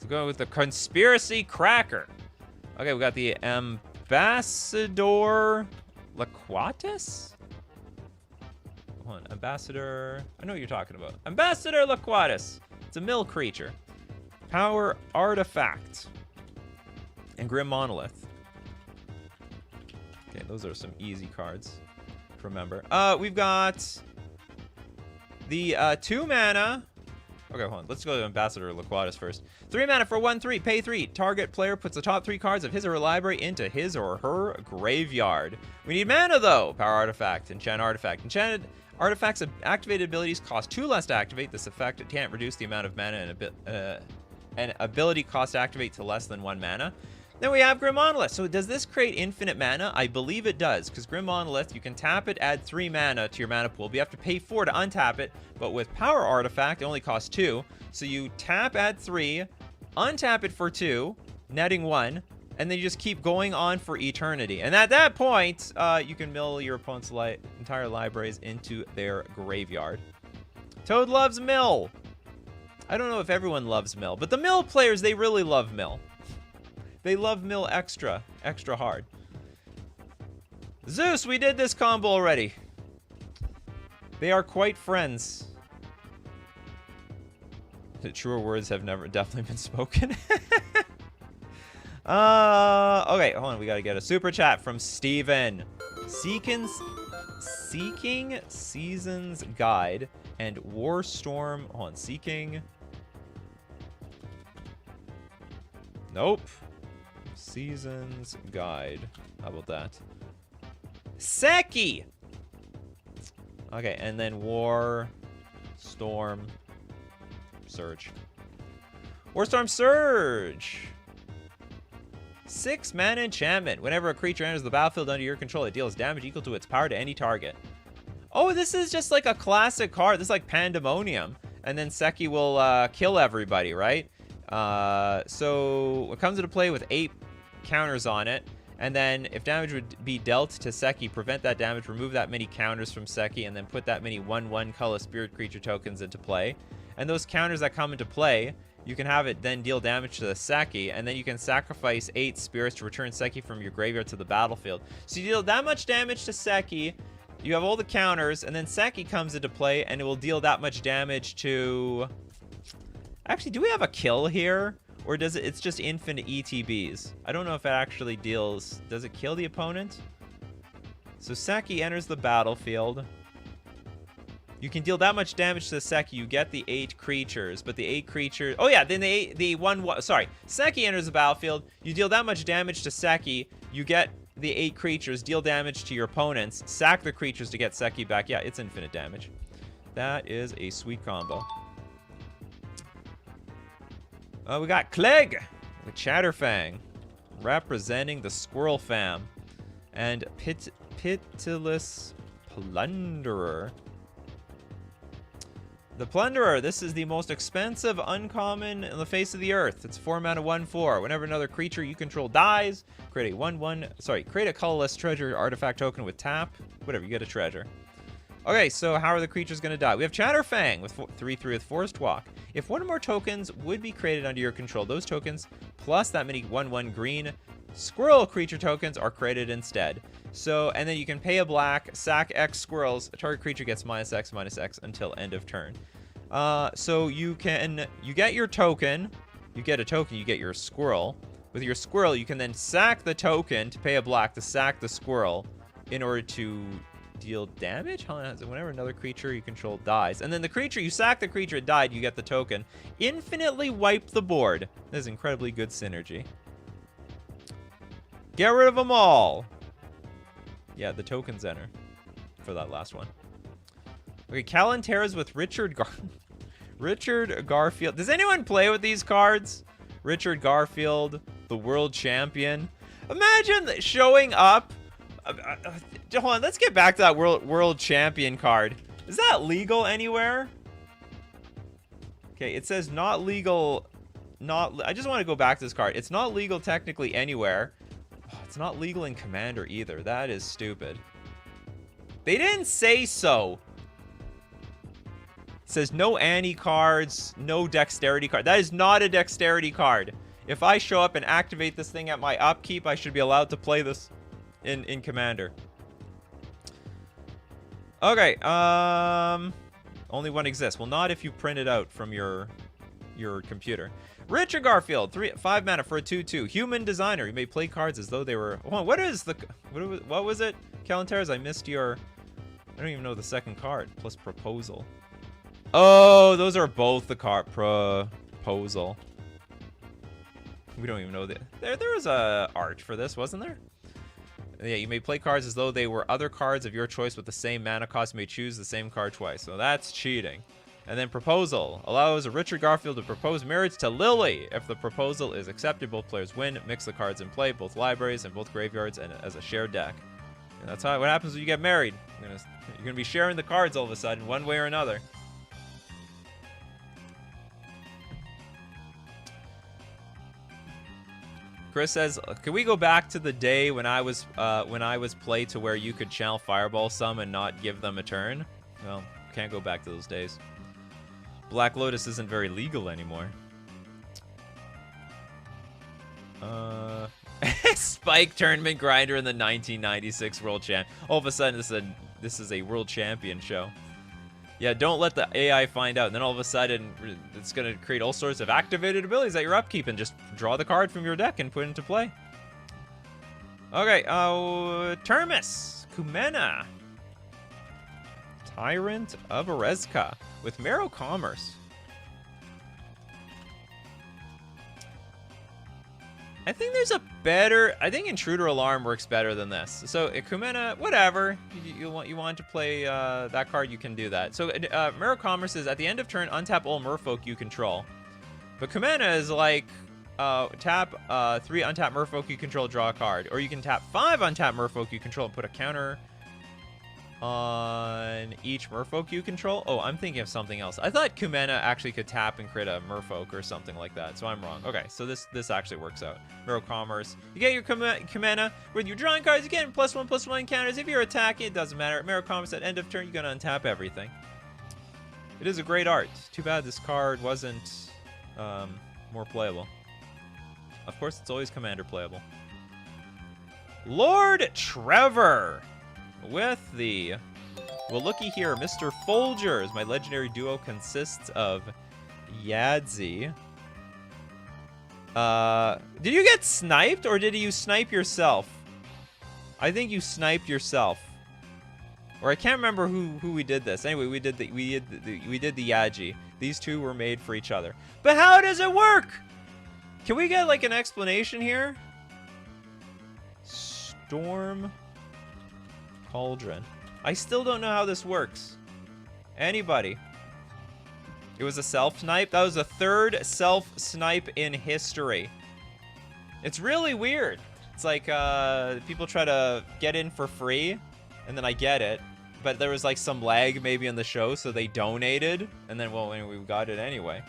go with the Conspiracy Cracker. Okay, we got the Ambassador Laquatus? Hold on, Ambassador... I know what you're talking about. Ambassador Laquatus. It's a mill creature. Power Artifact. And Grim Monolith. Okay, those are some easy cards to remember. We've got the 2-mana. Okay, hold on. Let's go to Ambassador Laquatus first. 3 mana for 1/3. Pay 3. Target player puts the top 3 cards of his or her library into his or her graveyard. We need mana, though. Power Artifact. Enchant Artifact. Enchanted artifacts' activated abilities cost 2 less to activate. This effect can't reduce the amount of mana and ability cost to activate to less than 1 mana. Then we have Grim Monolith. So does this create infinite mana? I believe it does, because Grim Monolith, you can tap it, add 3 mana to your mana pool. But you have to pay 4 to untap it. But with Power Artifact, it only costs 2. So you tap, add 3, untap it for 2, netting 1, and then you just keep going on for eternity. And at that point, you can mill your opponent's entire libraries into their graveyard. Toad loves mill. I don't know if everyone loves mill, but the mill players, they really love mill. They love mill extra hard. Zeus, we did this combo already. They are quite friends. The truer words have definitely been spoken. Okay, hold on. We gotta get a super chat from Steven. Seeking Seasons Guide and Warstorm. Hold on. Seeking. Nope. Seasons Guide. How about that? Seki! Okay, and then War, Storm, Surge. Warstorm Surge! 6 mana enchantment. Whenever a creature enters the battlefield under your control, it deals damage equal to its power to any target. Oh, this is just like a classic card. This is like Pandemonium. And then Seki will kill everybody, right? So it comes into play with 8 counters on it. And then if damage would be dealt to Seki, prevent that damage, remove that many counters from Seki, and then put that many 1/1 color spirit creature tokens into play. And those counters that come into play, you can have it then deal damage to the Seki, and then you can sacrifice 8 spirits to return Seki from your graveyard to the battlefield. So you deal that much damage to Seki, you have all the counters, and then Seki comes into play, and it will deal that much damage to... Actually, do we have a kill here? Or does it's just infinite ETBs? I don't know if it actually deals... Does it kill the opponent? So Seki enters the battlefield. You can deal that much damage to the Seki. You get the 8 creatures, but the 8 creatures... Oh yeah, then sorry. Seki enters the battlefield. You deal that much damage to Seki. You get the 8 creatures, deal damage to your opponents, sack the creatures to get Seki back. Yeah, it's infinite damage. That is a sweet combo. We got Clegg with Chatterfang representing the Squirrel fam. And Pitiless Plunderer. The Plunderer, this is the most expensive uncommon in the face of the earth. It's 4 mana 1/4. Whenever another creature you control dies, create a colorless treasure artifact token with tap. Whatever, you get a treasure. Okay, so how are the creatures going to die? We have Chatterfang with 3/3 with Forest Walk. If one or more tokens would be created under your control, those tokens plus that many 1/1 green squirrel creature tokens are created instead. So, and then you can pay a black, sack X squirrels. A target creature gets -X/-X until end of turn. So you get your token. You get a token, you get your squirrel. With your squirrel, you can then sack the token to pay a black to sack the squirrel in order to deal damage. Whenever another creature you control dies, and then the creature you sack, the creature it died, you get the token. Infinitely wipe the board. This is incredibly good synergy. Get rid of them all. Yeah, the tokens enter for that last one. Okay, Kalanteras with Richard Garfield. Does anyone play with these cards? Richard Garfield, the world champion. Imagine showing up. Hold on, let's get back to that world champion card. Is that legal anywhere? Okay, it says not legal. I just want to go back to this card. It's not legal technically anywhere. Oh, it's not legal in Commander either. That is stupid. They didn't say so. It says no Annie cards, no dexterity card. That is not a dexterity card. If I show up and activate this thing at my upkeep, I should be allowed to play this in Commander. Okay, only one exists. Well, not if you print it out from your computer. Richard Garfield, 5 mana for a 2/2. Human designer. You may play cards as though they were... Oh, what was it? Kalanteras, I missed your... I don't even know the second card. Plus proposal. Oh, those are both the card. Proposal. We don't even know that. There was a art for this, wasn't there? Yeah, you may play cards as though they were other cards of your choice with the same mana cost. You may choose the same card twice. So that's cheating. And then proposal. Allows Richard Garfield to propose marriage to Lily. If the proposal is accepted, both players win. Mix the cards in play, both libraries and both graveyards, and as a shared deck. And that's what happens when you get married. You're gonna be sharing the cards all of a sudden, one way or another. Chris says, "Can we go back to the day when I was played to where you could channel Fireball some and not give them a turn?" Well, can't go back to those days. Black Lotus isn't very legal anymore. Spike Tournament Grinder in the 1996 World Champ. All of a sudden, this is a World Champion show. Yeah, don't let the AI find out. And then all of a sudden, it's going to create all sorts of activated abilities that you're upkeep and just draw the card from your deck and put it into play. Okay, Termis, Kumena. Tyrant of Erezka with Marrow Commerce. I think there's a better... I think Intruder Alarm works better than this. So, Kumena, whatever. You want to play that card, you can do that. So, Marrow Commerce is at the end of turn, untap all Merfolk you control. But Kumena is like, tap 3 untap Merfolk you control, draw a card. Or you can tap 5 untap Merfolk you control and put a counter on each Merfolk you control. Oh, I'm thinking of something else. I thought Kumena actually could tap and crit a Merfolk or something like that, so I'm wrong. Okay, so this actually works out. Marrow Commerce. You get your Kumena. With your drawing cards, you get +1/+1 counters. If you're attacking, it doesn't matter. Marrow Commerce at end of turn, you're going to untap everything. It is a great art. Too bad this card wasn't more playable. Of course, it's always Commander playable. Lord Trevor. With the, well, looky here, Mr. Folgers. My legendary duo consists of Yadzi. Did you get sniped or did you snipe yourself? I think you sniped yourself. Or I can't remember who we did this. Anyway, we did the Yadzi. These two were made for each other. But how does it work? Can we get like an explanation here? Storm Cauldron. I still don't know how this works. Anybody? It was a self-snipe? That was the 3rd self-snipe in history. It's really weird. It's like people try to get in for free, and then I get it. But there was like some lag maybe on the show, so they donated. And then, well, anyway, we got it anyway.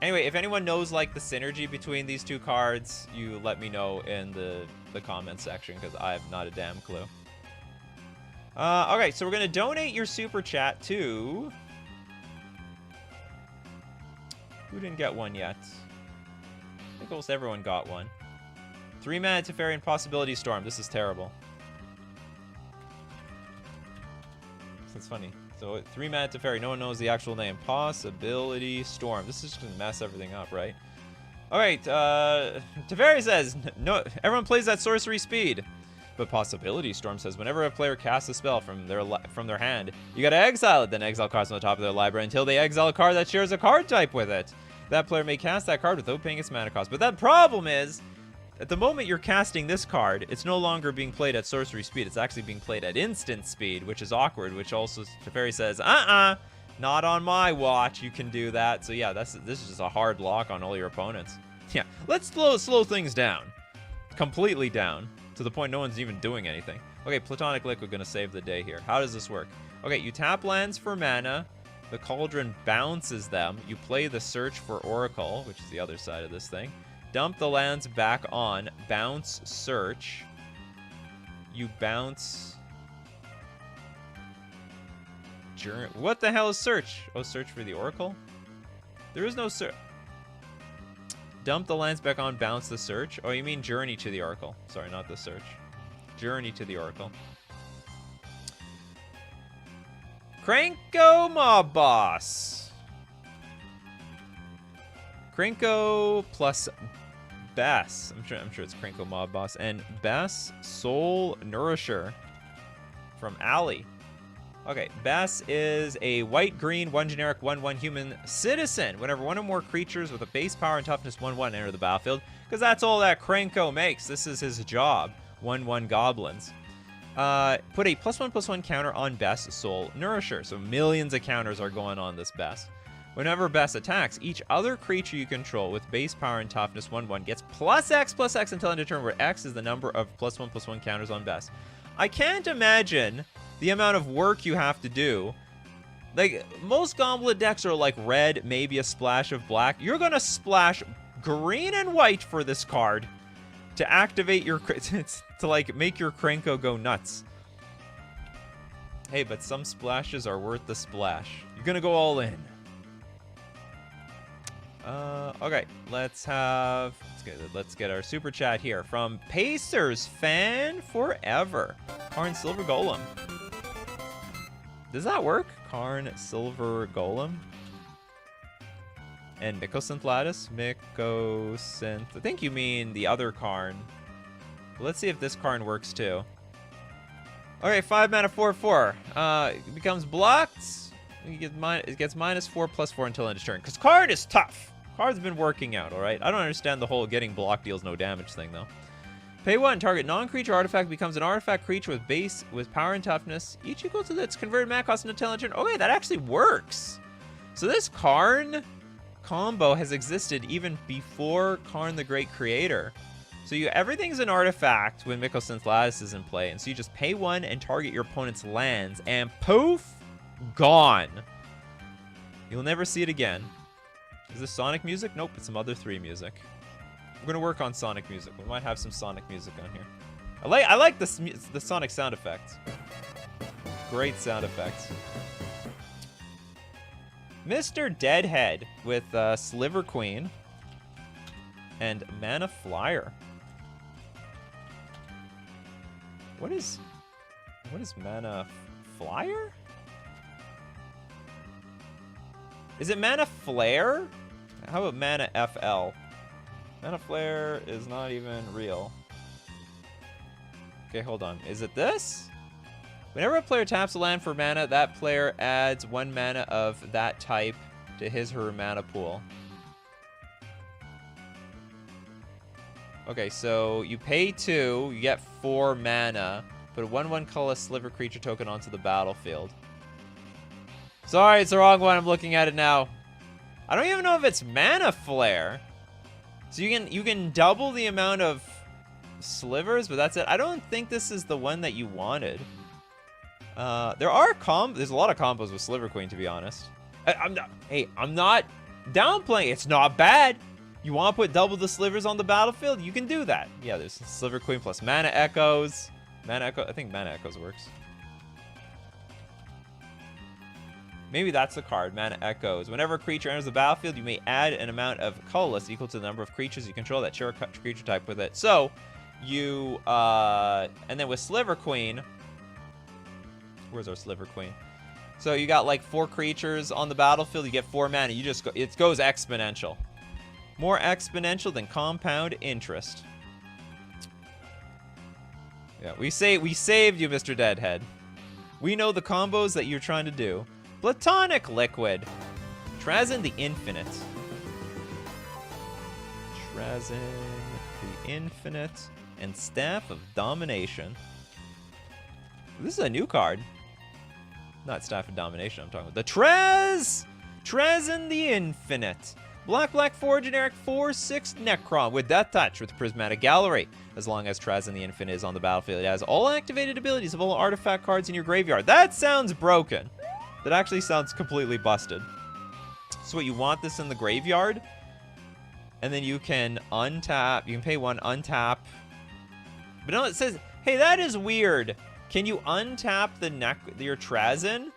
Anyway, if anyone knows like the synergy between these two cards, you let me know in the comment section, because I have not a damn clue. Okay, so we're gonna donate your super chat to... Who didn't get one yet? I think almost everyone got one. 3-mana Teferi and Possibility Storm. This is terrible. That's funny. So 3-mana Teferi. No one knows the actual name. Possibility Storm. This is just gonna mess everything up, right? Alright, Teferi says, no, everyone plays at sorcery speed. But Possibility Storm says, whenever a player casts a spell from their hand, you gotta exile it, then exile cards on the top of their library until they exile a card that shares a card type with it. That player may cast that card without paying its mana cost. But that problem is, at the moment you're casting this card, it's no longer being played at sorcery speed. It's actually being played at instant speed, which is awkward, which also Teferi says, not on my watch, you can do that. So yeah, this is just a hard lock on all your opponents. Yeah, let's slow things down. Completely down. To the point no one's even doing anything. Okay, Platonic Liquid gonna save the day here. How does this work? Okay, you tap lands for mana. The Cauldron bounces them. You play the Search for Oracle, which is the other side of this thing. Dump the lands back on. Bounce Search. You bounce... What the hell is Search? Oh, Search for the Oracle? There is no Search. Dump the lands back on, bounce the Search. Oh, you mean Journey to the Oracle. Sorry, not the Search. Journey to the Oracle. Krenko Mob Boss. Krenko plus Bass. I'm sure it's Krenko Mob Boss. And Bass Soul Nourisher from Alley. Okay, Bass is a white-green, 1 generic, 1/1 human citizen. Whenever one or more creatures with a base power and toughness 1/1 enter the battlefield, because that's all that Krenko makes. This is his job. 1/1 goblins. Put a +1/+1 counter on Best Soul Nourisher. So millions of counters are going on this Best. Whenever Best attacks, each other creature you control with base power and toughness 1/1 gets +X until end of turn, where X is the number of +1/+1 counters on Best. I can't imagine the amount of work you have to do. Like, most Gauntlet decks are like red, maybe a splash of black. You're gonna splash green and white for this card to activate your, to like make your Krenko go nuts. Hey, but some splashes are worth the splash. You're gonna go all in. Okay, let's get our super chat here from Pacers Fan Forever. Karn Silver Golem. Does that work? Karn Silver Golem. And Mycosynth Lattice. Mycosynth. I think you mean the other Karn. Let's see if this Karn works too. Okay, 5 mana 4/4. It becomes blocked. It gets -4/+4 until end of turn. Because Karn is tough. Karn's been working out, alright? I don't understand the whole getting blocked deals no damage thing, though. Pay 1, target non-creature artifact becomes an artifact creature with power and toughness, each equal to its converted mana cost until end of turn. Okay, that actually works. So this Karn combo has existed even before Karn the Great Creator. So everything's an artifact when Mycosynth Lattice is in play, and so you just pay 1 and target your opponent's lands, and poof, gone. You'll never see it again. Is this Sonic music? Nope, it's some other 3 music. We're gonna work on Sonic music. We might have some Sonic music on here. I like the Sonic sound effects. Great sound effects. Mr. Deadhead with Sliver Queen and Mana Flyer. What is Mana Flyer? Is it Mana Flare? How about Mana FL? Mana Flare is not even real. Okay, hold on. Is it this? Whenever a player taps a land for mana, that player adds 1 mana of that type to his or her mana pool. Okay, so you pay 2, you get 4 mana, put a 1/1 colorless Sliver creature token onto the battlefield. Sorry, it's the wrong one. I'm looking at it now. I don't even know if it's Mana Flare. So you can double the amount of slivers, but that's it. I don't think this is the one that you wanted. There's a lot of combos with Sliver Queen, to be honest. I'm not downplaying. It's not bad. You want to put double the slivers on the battlefield? You can do that. Yeah, there's Sliver Queen plus Mana Echoes. I think Mana Echoes works. Maybe that's the card, Mana Echoes. Whenever a creature enters the battlefield, you may add an amount of colorless equal to the number of creatures you control that share a creature type with it. So, you, and then with Sliver Queen, where's our Sliver Queen? So you got like 4 creatures on the battlefield, you get 4 mana, it goes exponential. More exponential than compound interest. Yeah, we saved you, Mr. Deadhead. We know the combos that you're trying to do. Platonic Liquid. Trazyn the Infinite. Trazyn the Infinite. And Staff of Domination. This is a new card. Not Staff of Domination, I'm talking about. The Trazyn the Infinite. Black 4 generic 4/6 Necron with Death Touch with Prismatic Gallery. As long as Trazyn the Infinite is on the battlefield, it has all activated abilities of all artifact cards in your graveyard. That sounds broken. That actually sounds completely busted. So what, you want this in the graveyard? And then you can untap, you can pay 1, untap. But no, it says, hey, that is weird. Can you untap your Trazyn?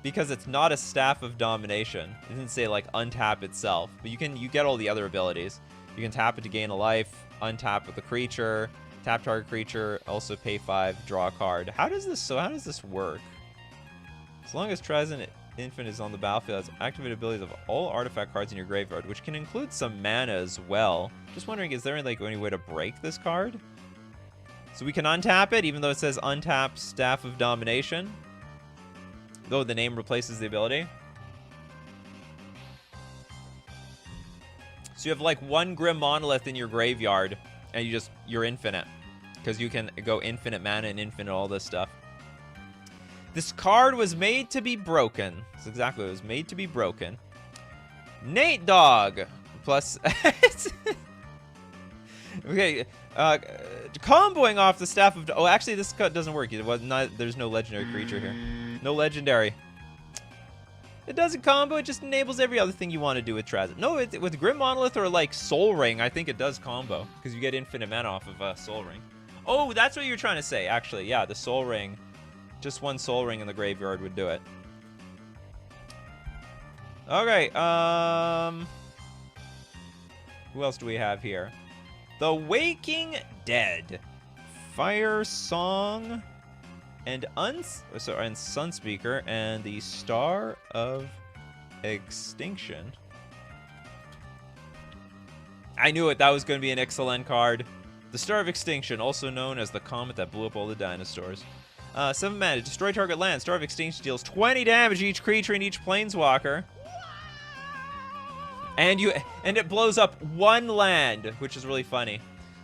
Because it's not a Staff of Domination. It didn't say like untap itself, but you get all the other abilities. You can tap it to gain a life, untap with the creature, tap target creature, also pay 5, draw a card. How does this work? As long as Trazyn Infinite is on the battlefield, it has activated abilities of all artifact cards in your graveyard, which can include some mana as well. Just wondering, is there any way to break this card? So we can untap it, even though it says untap Staff of Domination. Though the name replaces the ability. So you have like 1 Grim Monolith in your graveyard, and you're infinite. because you can go infinite mana and infinite all this stuff. This card was made to be broken. That's exactly what it was made to be broken. Nate Dog plus okay, comboing off the staff of, oh, actually this cut doesn't work. It was not, there's no legendary creature here. No legendary. It doesn't combo, it just enables every other thing you want to do with Trazit. No, with Grim Monolith or like Soul Ring, I think it does combo because you get infinite mana off of Soul Ring. Oh, that's what you're trying to say, actually. Yeah, the Soul Ring. Just one Soul Ring in the graveyard would do it. Okay, who else do we have here? The Waking Dead. Fire Song and Sunspeaker and the Star of Extinction. I knew it, that was going to be an excellent card. The Star of Extinction, also known as the comet that blew up all the dinosaurs. 7 mana, destroy target land. Star of Extinction deals 20 damage to each creature and each planeswalker. And it blows up 1 land, which is really funny.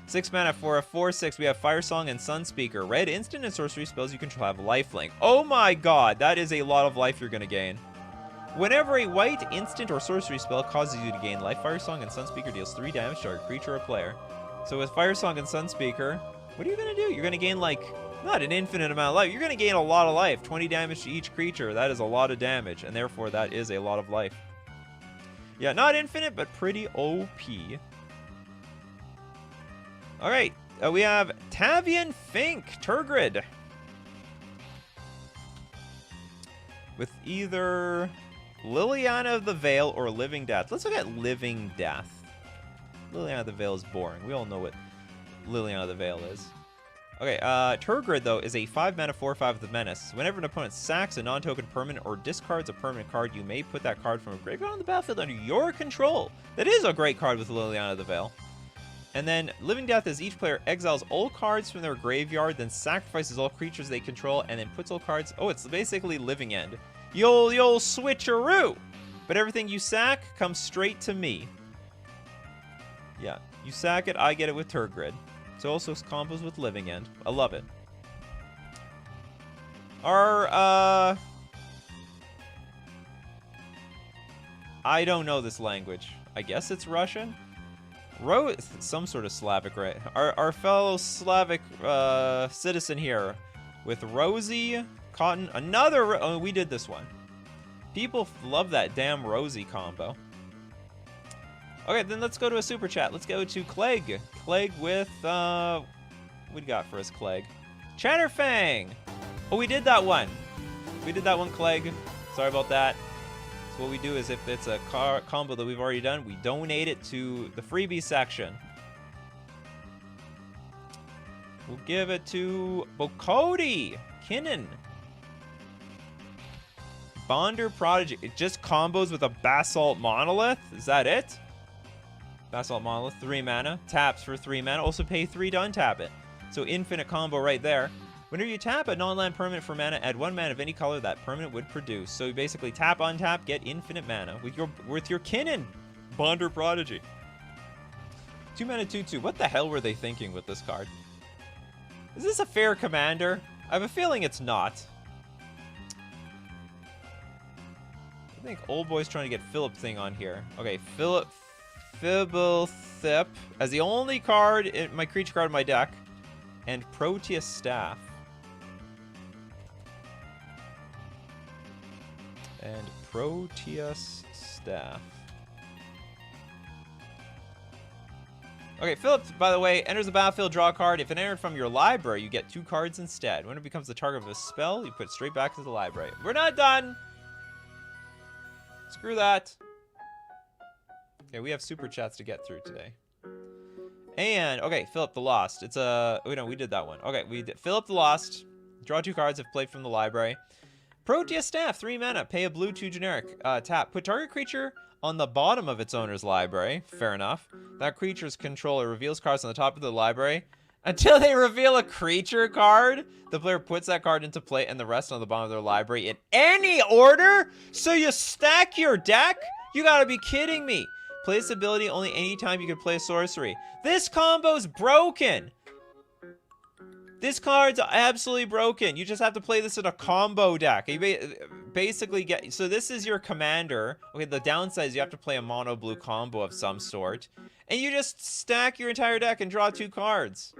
6 mana for a 4/6. We have Fire Song and Sunspeaker. Red instant and sorcery spells you control have lifelink. Oh my god, that is a lot of life you're going to gain. Whenever a white instant or sorcery spell causes you to gain life, Fire Song and Sunspeaker deals 3 damage to a creature or player. So with Fire Song and Sunspeaker, what are you going to do? You're going to gain, like, not an infinite amount of life. You're going to gain a lot of life. 20 damage to each creature. That is a lot of damage, and therefore that is a lot of life. Yeah, not infinite, but pretty OP. Alright, we have Tavian Fink, Turgid. With either Liliana of the Veil or Living Death. Let's look at Living Death. Liliana of the Veil is boring. We all know what Liliana of the Veil is. Okay, Turgid, though, is a 5 mana 4/5 with the Menace. Whenever an opponent sacks a non-token permanent or discards a permanent card, you may put that card from a graveyard on the battlefield under your control. That is a great card with Liliana of the Veil. And then Living Death is each player exiles all cards from their graveyard, then sacrifices all creatures they control, and then puts all cards... Oh, it's basically Living End. You'll switcheroo! But everything you sack comes straight to me. Yeah, you sack it, I get it with Turgid. So also combos with Living End. I love it. Our, I don't know this language. I guess it's Russian? Some sort of Slavic, right? Our fellow Slavic citizen here with Rosie, Cotton, another... Oh, we did this one. People love that damn Rosie combo. Okay, then let's go to a super chat. Let's go to Clegg. Clegg with, what do you got for us, Clegg? Chatterfang! Oh, we did that one. We did that one, Clegg. Sorry about that. So what we do is if it's a combo that we've already done, we donate it to the freebie section. We'll give it to Bokodi Kinnan. Bonder Prodigy. It just combos with a Basalt Monolith? Is that it? Basalt Monolith, 3 mana. Taps for 3 mana. Also pay 3 to untap it. So infinite combo right there. Whenever you tap a non-land permanent for mana, add 1 mana of any color that permanent would produce. So you basically tap, untap, get infinite mana with your Kinnan. Bonder Prodigy. 2 mana, 2/2. What the hell were they thinking with this card? Is this a fair commander? I have a feeling it's not. I think old boy's trying to get Philip thing on here. Okay, Philip Fibblethip as the only card in my creature card in my deck, and Proteus Staff. And Proteus Staff. Okay, Philip, by the way, enters the battlefield, draw a card. If it entered from your library, you get 2 cards instead. When it becomes the target of a spell, you put it straight back to the library. We're not done! Screw that. Okay, we have super chats to get through today. And, okay, Philip the Lost. It's a... Oh, no, we did that one. Okay, we did Philip the Lost. Draw 2 cards if played from the library. Proteus Staff, 3 mana. Pay a blue 2 generic. Tap. Put target creature on the bottom of its owner's library. Fair enough. That creature's controller reveals cards on the top of the library. Until they reveal a creature card, the player puts that card into play and the rest on the bottom of their library in any order? So you stack your deck? You gotta be kidding me. Play this ability only anytime you can play a sorcery. This combo's broken. This card's absolutely broken. You just have to play this in a combo deck. You basically get... So this is your commander. Okay, the downside is you have to play a mono-blue combo of some sort. And you just stack your entire deck and draw 2 cards.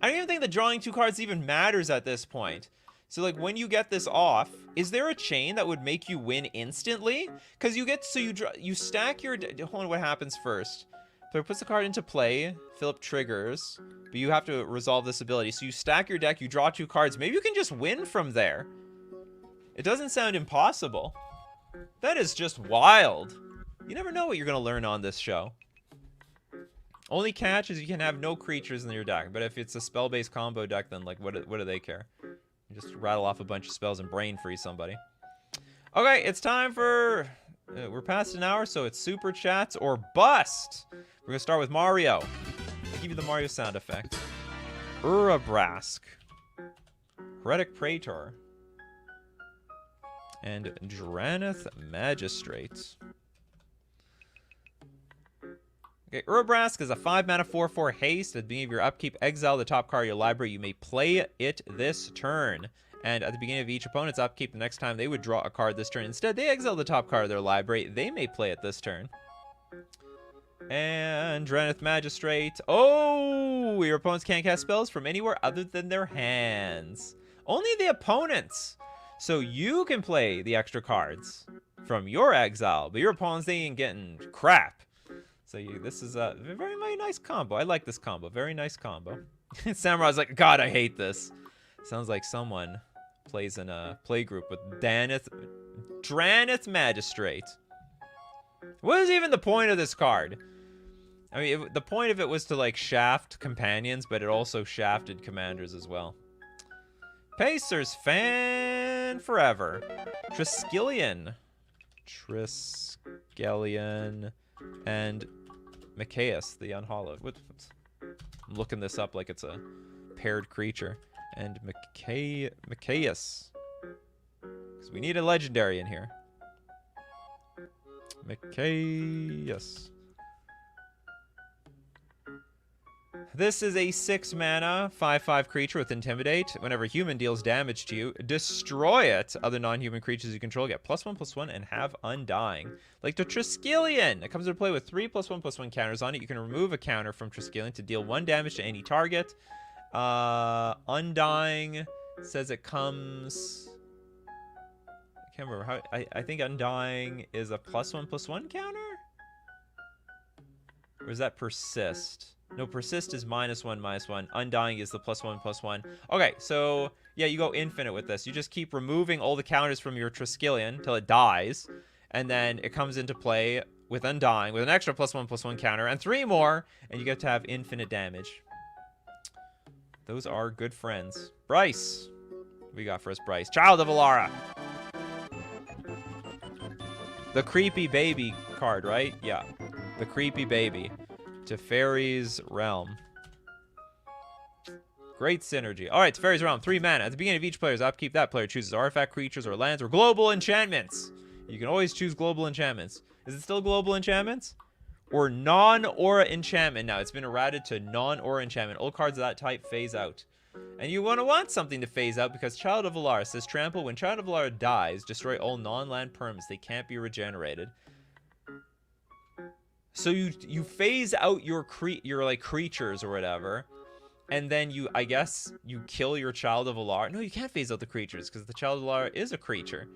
I don't even think that drawing 2 cards even matters at this point. So, like, when you get this off, is there a chain that would make you win instantly? Because you get... So you stack your... Hold on, what happens first? Player puts the card into play, Philip triggers, but you have to resolve this ability. So you stack your deck, you draw 2 cards. Maybe you can just win from there. It doesn't sound impossible. That is just wild. You never know what you're going to learn on this show. Only catch is you can have no creatures in your deck, but if it's a spell-based combo deck, then like what do they care? You just rattle off a bunch of spells and brain freeze somebody. Okay, it's time for... we're past an hour, so it's super chats or bust. We're going to start with Mario. I'll give you the Mario sound effect. Urabrask. Heretic Praetor. And Draneth Magistrate. Okay, Urabrask is a 5-mana 4/4 haste. At the beginning of your upkeep, exile the top card of your library. You may play it this turn. And at the beginning of each opponent's upkeep, the next time they would draw a card this turn. Instead, they exile the top card of their library. They may play it this turn. And Draneth Magistrate. Oh, your opponents can't cast spells from anywhere other than their hands. Only the opponents. So you can play the extra cards from your exile, but your opponents, they ain't getting crap. So this is a very, very nice combo. I like this combo. Very nice combo. Samurai's like, God, I hate this. Sounds like someone plays in a playgroup with Draneth Magistrate. What is even the point of this card? I mean, the point of it was to, like, shaft companions, but it also shafted commanders as well. Pacers fan forever. Triskelion. And Mikaeus, the Unhallowed. Whoops. I'm looking this up like it's a paired creature. And Mikaeus. Because we need a legendary in here. Mikaeus. This is a 6-mana 5/5 creature with Intimidate. Whenever a human deals damage to you, destroy it. Other non-human creatures you control get +1/+1 and have Undying. Like the Triskelion. It comes into play with 3 +1/+1 counters on it. You can remove a counter from Triskelion to deal 1 damage to any target. Undying says it comes... I can't remember how... I think Undying is a +1/+1 counter? Or is that Persist? No, Persist is -1/-1. Undying is the +1/+1. Okay, so yeah, you go infinite with this. You just keep removing all the counters from your Triskelion until it dies, and then it comes into play with Undying with an extra +1/+1 counter and 3 more, and you get to have infinite damage. Those are good friends. Bryce, what we got for us, Bryce? Child of Alara. The creepy baby card, right? Yeah, the creepy baby. Teferi's Realm. Great synergy. All right, Teferi's Realm, 3 mana. At the beginning of each player's upkeep, that player chooses artifact, creatures, or lands, or global enchantments. You can always choose global enchantments. Is it still global enchantments? Or non-aura enchantment. Now, it's been errated to non-aura enchantment. All cards of that type phase out. And you want something to phase out because Child of Alara says trample. When Child of Alara dies, destroy all non-land perms. They can't be regenerated. So you phase out your like creatures or whatever, and then I guess you kill your Child of Alara. No, you can't phase out the creatures because the Child of Alara is a creature.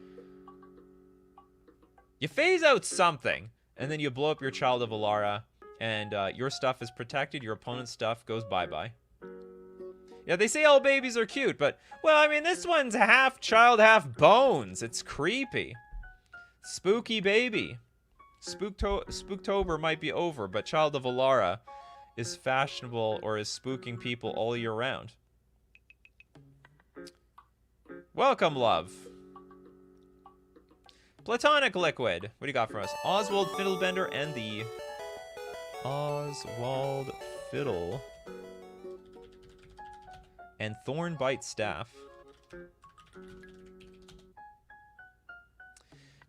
You phase out something, and then you blow up your Child of Alara, and your stuff is protected. Your opponent's stuff goes bye-bye. Yeah, they say all babies are cute, but well, I mean, this one's half child, half bones. It's creepy. Spooky baby. Spooktober might be over, but Child of Alara is fashionable or is spooking people all year round. Welcome, love. Platonic Liquid. What do you got for us? Oswald Fiddlebender and the Oswald Fiddle and Thornbite Staff.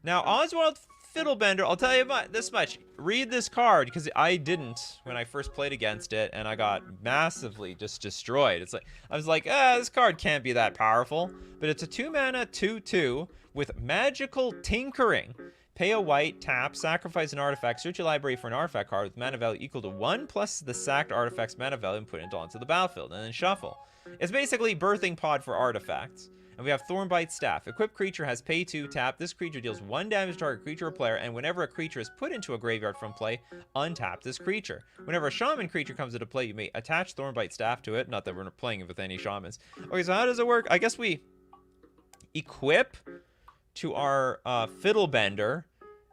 Now, Oswald Fiddlebender, I'll tell you this much. Read this card, because I didn't when I first played against it, and I got massively just destroyed. It's like, I was like, this card can't be that powerful. But it's a 2-mana 2/2 with Magical Tinkering. Pay a white, tap, sacrifice an artifact, search your library for an artifact card with mana value equal to 1 plus the sacked artifact's mana value and put it onto the battlefield, and then shuffle. It's basically Birthing Pod for artifacts. And we have Thornbite Staff. Equipped creature has pay 2, tap. This creature deals 1 damage to target creature or player, and whenever a creature is put into a graveyard from play, untap this creature. Whenever a shaman creature comes into play, you may attach Thornbite Staff to it. Not that we're playing with any shamans. Okay, so how does it work? I guess we equip to our Fiddlebender,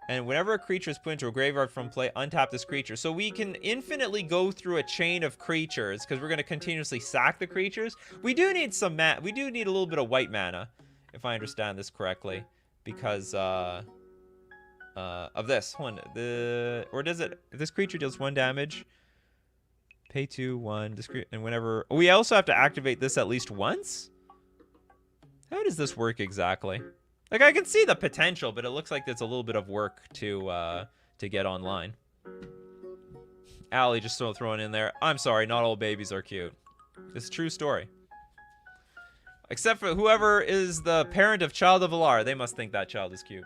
and whenever a creature is put into a graveyard from play, untap this creature. So we can infinitely go through a chain of creatures, because we're going to continuously sack the creatures. We do need some mana. We do need a little bit of white mana, if I understand this correctly, because of this one. Or does it? If this creature deals 1 damage, pay 2, 1, and whenever we also have to activate this at least once. How does this work exactly? Like, I can see the potential, but it looks like there's a little bit of work to get online. Allie just throwing in there. I'm sorry, not all babies are cute. It's a true story. Except for whoever is the parent of Child of Valar. They must think that child is cute.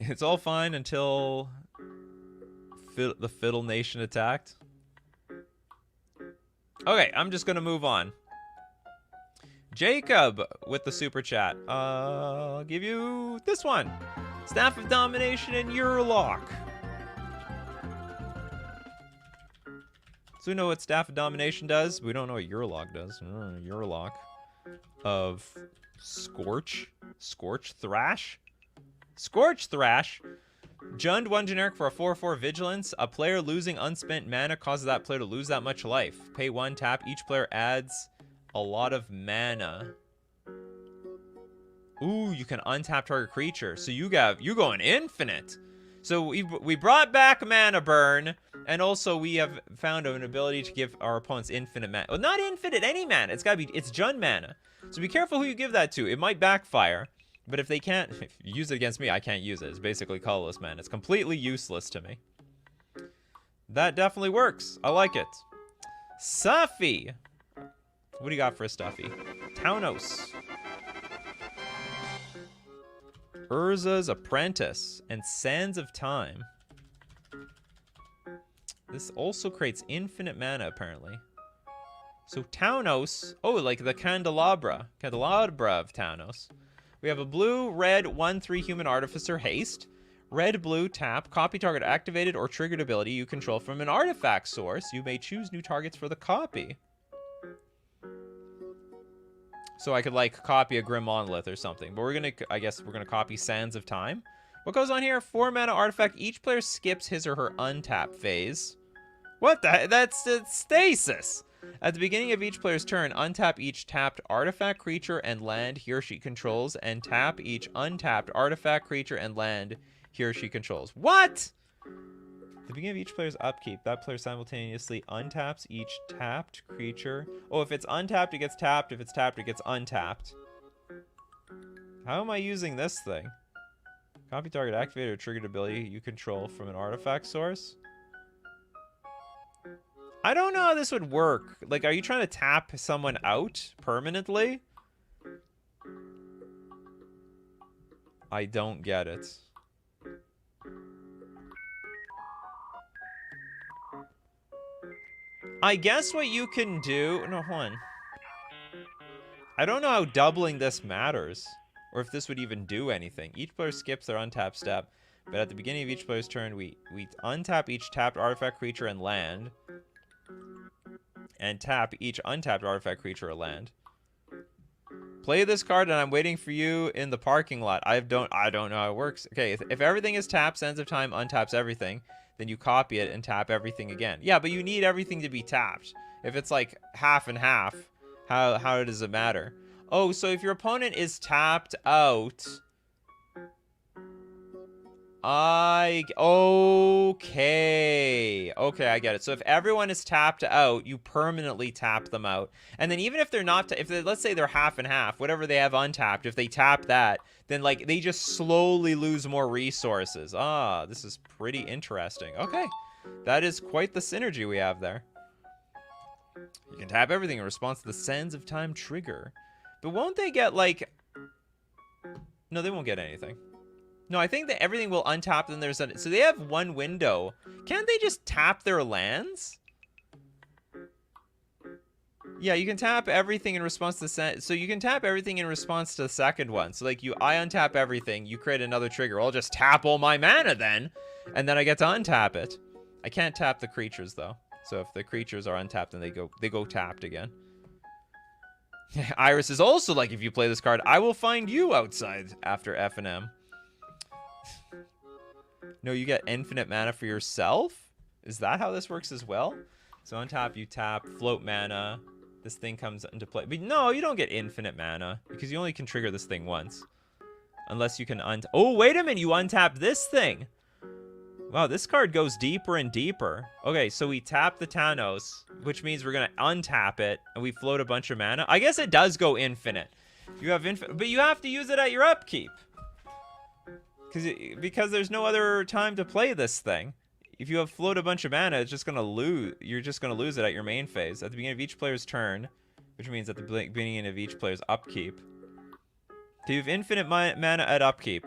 It's all fine until the Fiddle Nation attacked. Okay, I'm just gonna move on. Jacob with the super chat. I'll give you this one. Staff of Domination and Urlock. So we know what Staff of Domination does. We don't know what Urlock does. Urlock of Scorch Thrash. Scorch Thrash. Jund 1 generic for a 4/4 vigilance. A player losing unspent mana causes that player to lose that much life. Pay 1, tap. Each player adds a lot of mana. Ooh, you can untap target creature. So you going infinite. So we brought back mana burn, and also we have found an ability to give our opponents infinite mana. Well, not infinite, any mana. It's Jund mana. So be careful who you give that to. It might backfire. But if they can't use it against me, I can't use it. It's basically colorless mana. It's completely useless to me. That definitely works. I like it. Safi. What do you got for a Stuffy? Taunos. Urza's Apprentice and Sands of Time. This also creates infinite mana, apparently. So Taunos. Oh, like the Candelabra. Candelabra of Taunos. We have a blue, red, 1/3 human artificer haste. Red, blue, tap. Copy target activated or triggered ability you control from an artifact source. You may choose new targets for the copy. So I could, like, copy a Grim Monolith or something. But I guess we're gonna copy Sands of Time. What goes on here? 4 mana artifact. Each player skips his or her untap phase. What the heck? That's stasis. At the beginning of each player's turn, untap each tapped artifact, creature, and land he or she controls, and tap each untapped artifact, creature, and land he or she controls. What? At the beginning of each player's upkeep, that player simultaneously untaps each tapped creature. Oh, if it's untapped, it gets tapped. If it's tapped, it gets untapped. How am I using this thing? Copy target activated or triggered ability you control from an artifact source. I don't know how this would work. Like, are you trying to tap someone out permanently? I don't get it. I guess what you can do... No, hold on. I don't know how doubling this matters. Or if this would even do anything. Each player skips their untap step. But at the beginning of each player's turn, we untap each tapped artifact, creature, and land. And tap each untapped artifact, creature, or land. Play this card, and I'm waiting for you in the parking lot. I don't know how it works. Okay, if everything is tapped, Sands of Time untaps everything, then you copy it and tap everything again. Yeah, but you need everything to be tapped. If it's like half and half, how does it matter? Oh, so if your opponent is tapped out, Okay. Okay, I get it. So if everyone is tapped out, you permanently tap them out. And then even if they're not, if they, let's say they're half and half, whatever they have untapped, if they tap that, then like they just slowly lose more resources. Ah, this is pretty interesting. Okay. That is quite the synergy we have there. You can tap everything in response to the Sands of Time trigger. But won't they get like... No, they won't get anything. No, I think that everything will untap, then there's a... So they have one window. Can't they just tap their lands? Yeah, you can tap everything in response to the... So you can tap everything in response to the second one. So like I untap everything, you create another trigger. I'll just tap all my mana then. And then I get to untap it. I can't tap the creatures though. So if the creatures are untapped, then they go tapped again. Iris is also like, if you play this card, I will find you outside after F and M. No, you get infinite mana for yourself? Is that how this works as well? So on top, you tap, float mana. This thing comes into play. But no, you don't get infinite mana because you only can trigger this thing once. Unless you can oh, wait a minute. You untap this thing. Wow, this card goes deeper and deeper. Okay, so we tap the Thanos, which means we're going to untap it, and we float a bunch of mana. I guess it does go infinite. You have infinite, but you have to use it at your upkeep. Because there's no other time to play this thing. If you have float a bunch of mana, it's just going to lose. You're just going to lose it at your main phase. At the beginning of each player's turn, which means at the beginning of each player's upkeep. So you have infinite mana at upkeep.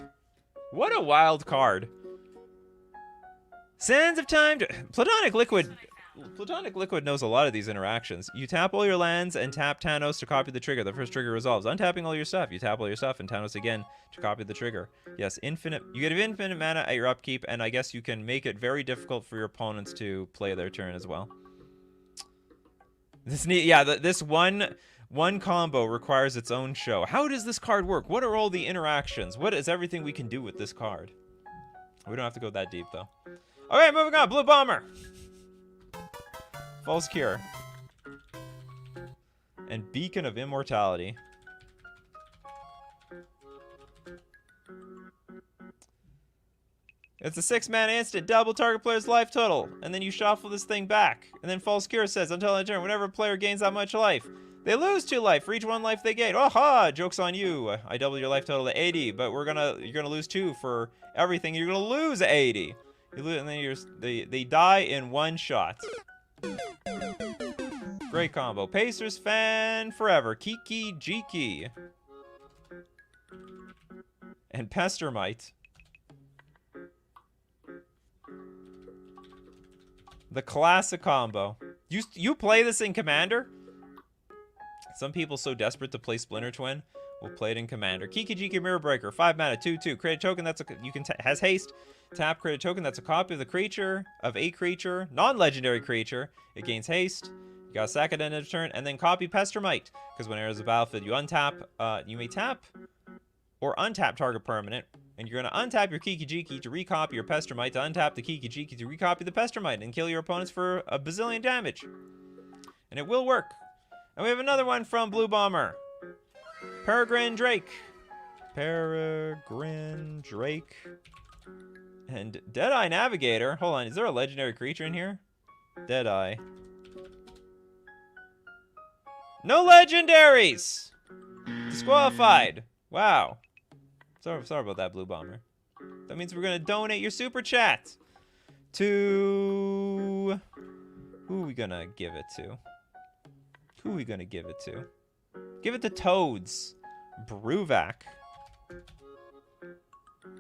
What a wild card. Sands of Time. Platonic Liquid knows a lot of these interactions. You tap all your lands and tap Thanos to copy the trigger. The first trigger resolves. Untapping all your stuff. You tap all your stuff and Thanos again to copy the trigger. Yes, infinite. You get infinite mana at your upkeep, and I guess you can make it very difficult for your opponents to play their turn as well. This one combo requires its own show. How does this card work? What are all the interactions? What is everything we can do with this card? We don't have to go that deep though. Okay, moving on. Blue Bomber. False Cure. And Beacon of Immortality. It's a 6-mana instant. Double target player's life total. And then you shuffle this thing back. And then False Cure says, until end of turn, whenever a player gains that much life, they lose 2 life for each 1 life they gain. Aha! Joke's on you. I double your life total to 80, but you're gonna lose 2 for everything. You're gonna lose 80. You lose, and then they die in 1 shot. Great combo. Pacers fan forever. Kiki Jiki. And Pestermite. The classic combo. You play this in Commander? Some people so desperate to play Splinter Twin will play it in Commander. Kiki Jiki Mirror Breaker. 5 mana, 2/2. Create a token that's has haste. Tap, create a token that's a copy of the creature, of a creature, non-legendary creature. It gains haste. You got a sack at the end of the turn, and then copy Pestermite. Because when it enters the battlefield, you untap. You may tap or untap target permanent. And you're going to untap your Kiki Jiki to recopy your Pestermite, to untap the Kiki Jiki to recopy the Pestermite, and kill your opponents for a bazillion damage. And it will work. And we have another one from Blue Bomber. Peregrine Drake. Peregrine Drake. And Deadeye Navigator. Hold on, is there a legendary creature in here? Deadeye. No legendaries! Disqualified. Wow. Sorry about that, Blue Bomber. That means we're going to donate your super chat to... Who are we going to give it to? Who are we going to give it to? Give it to Toads. Bruvac.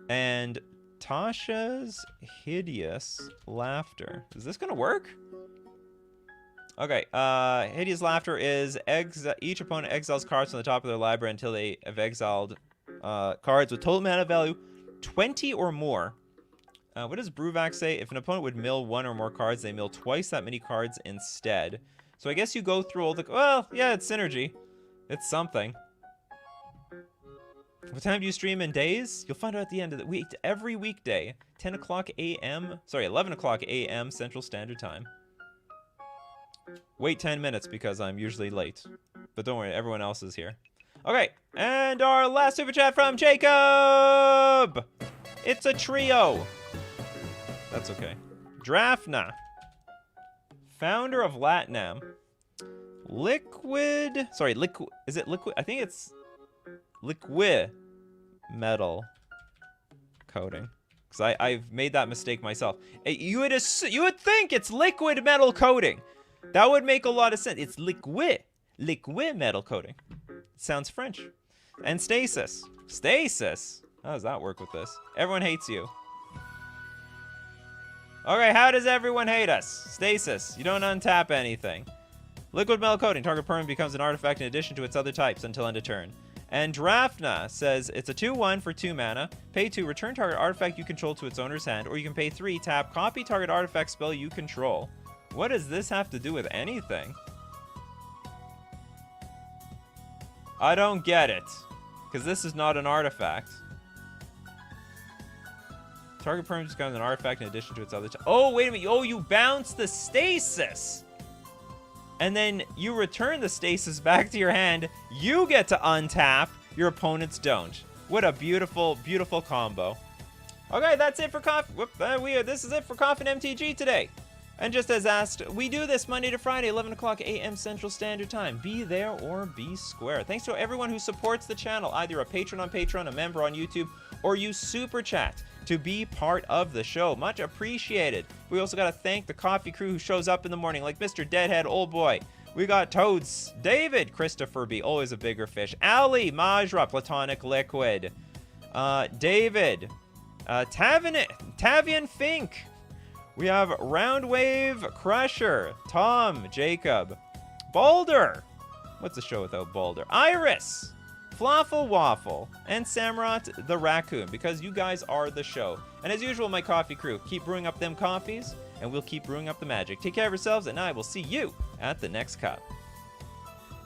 And Tasha's Hideous Laughter. Is this going to work? Okay, Hideous Laughter is each opponent exiles cards from the top of their library until they have exiled cards with total mana value 20 or more. What does Bruvac say? If an opponent would mill 1 or more cards, they mill twice that many cards instead. So I guess you go through all the... Well, yeah, it's synergy. It's something. What time do you stream in days? You'll find out at the end of the week. Every weekday, 10 o'clock a.m. Sorry, 11 o'clock a.m. Central Standard Time. Wait 10 minutes because I'm usually late. But don't worry, everyone else is here. Okay, and our last super chat from Jacob! It's a trio. That's okay. Drafna. Founder of Latinam. Liquid. Sorry, liquid. Is it liquid? I think it's liquid metal coating. Because I've made that mistake myself. You would think it's liquid metal coating. That would make a lot of sense. It's liquid metal coating. It sounds French. And stasis. Stasis? How does that work with this? Everyone hates you. Okay, how does everyone hate us? Stasis. You don't untap anything. Liquid metal coating. Target permanent becomes an artifact in addition to its other types until end of turn. And Drafna says it's a 2/1 for 2 mana. Pay 2, return target artifact you control to its owner's hand, or you can pay 3, tap, copy target artifact spell you control. What does this have to do with anything? I don't get it. Because this is not an artifact. Target permanent becomes an artifact in addition to its other... Oh, wait a minute. Oh, you bounce the stasis. And then you return the stasis back to your hand. You get to untap. Your opponents don't. What a beautiful, beautiful combo. Okay, that's it for this is it for Coffee and MTG today. And just as asked, we do this Monday to Friday, 11 o'clock a.m. Central Standard Time. Be there or be square. Thanks to everyone who supports the channel, either a patron on Patreon, a member on YouTube, or use Super Chat to be part of the show. Much appreciated. We also got to thank the coffee crew who shows up in the morning, like Mr. Deadhead Old Boy. We got Toads, David, Christopher B, always a bigger fish, Ali, Majra, Platonic Liquid, David, Tavian Fink. We have Roundwave Crusher, Tom, Jacob, Balder. What's the show without Balder? Iris, Flaffle Waffle, and Samrat the Raccoon, because you guys are the show. And as usual, my coffee crew, keep brewing up them coffees, and we'll keep brewing up the magic. Take care of yourselves, and I will see you at the next cup.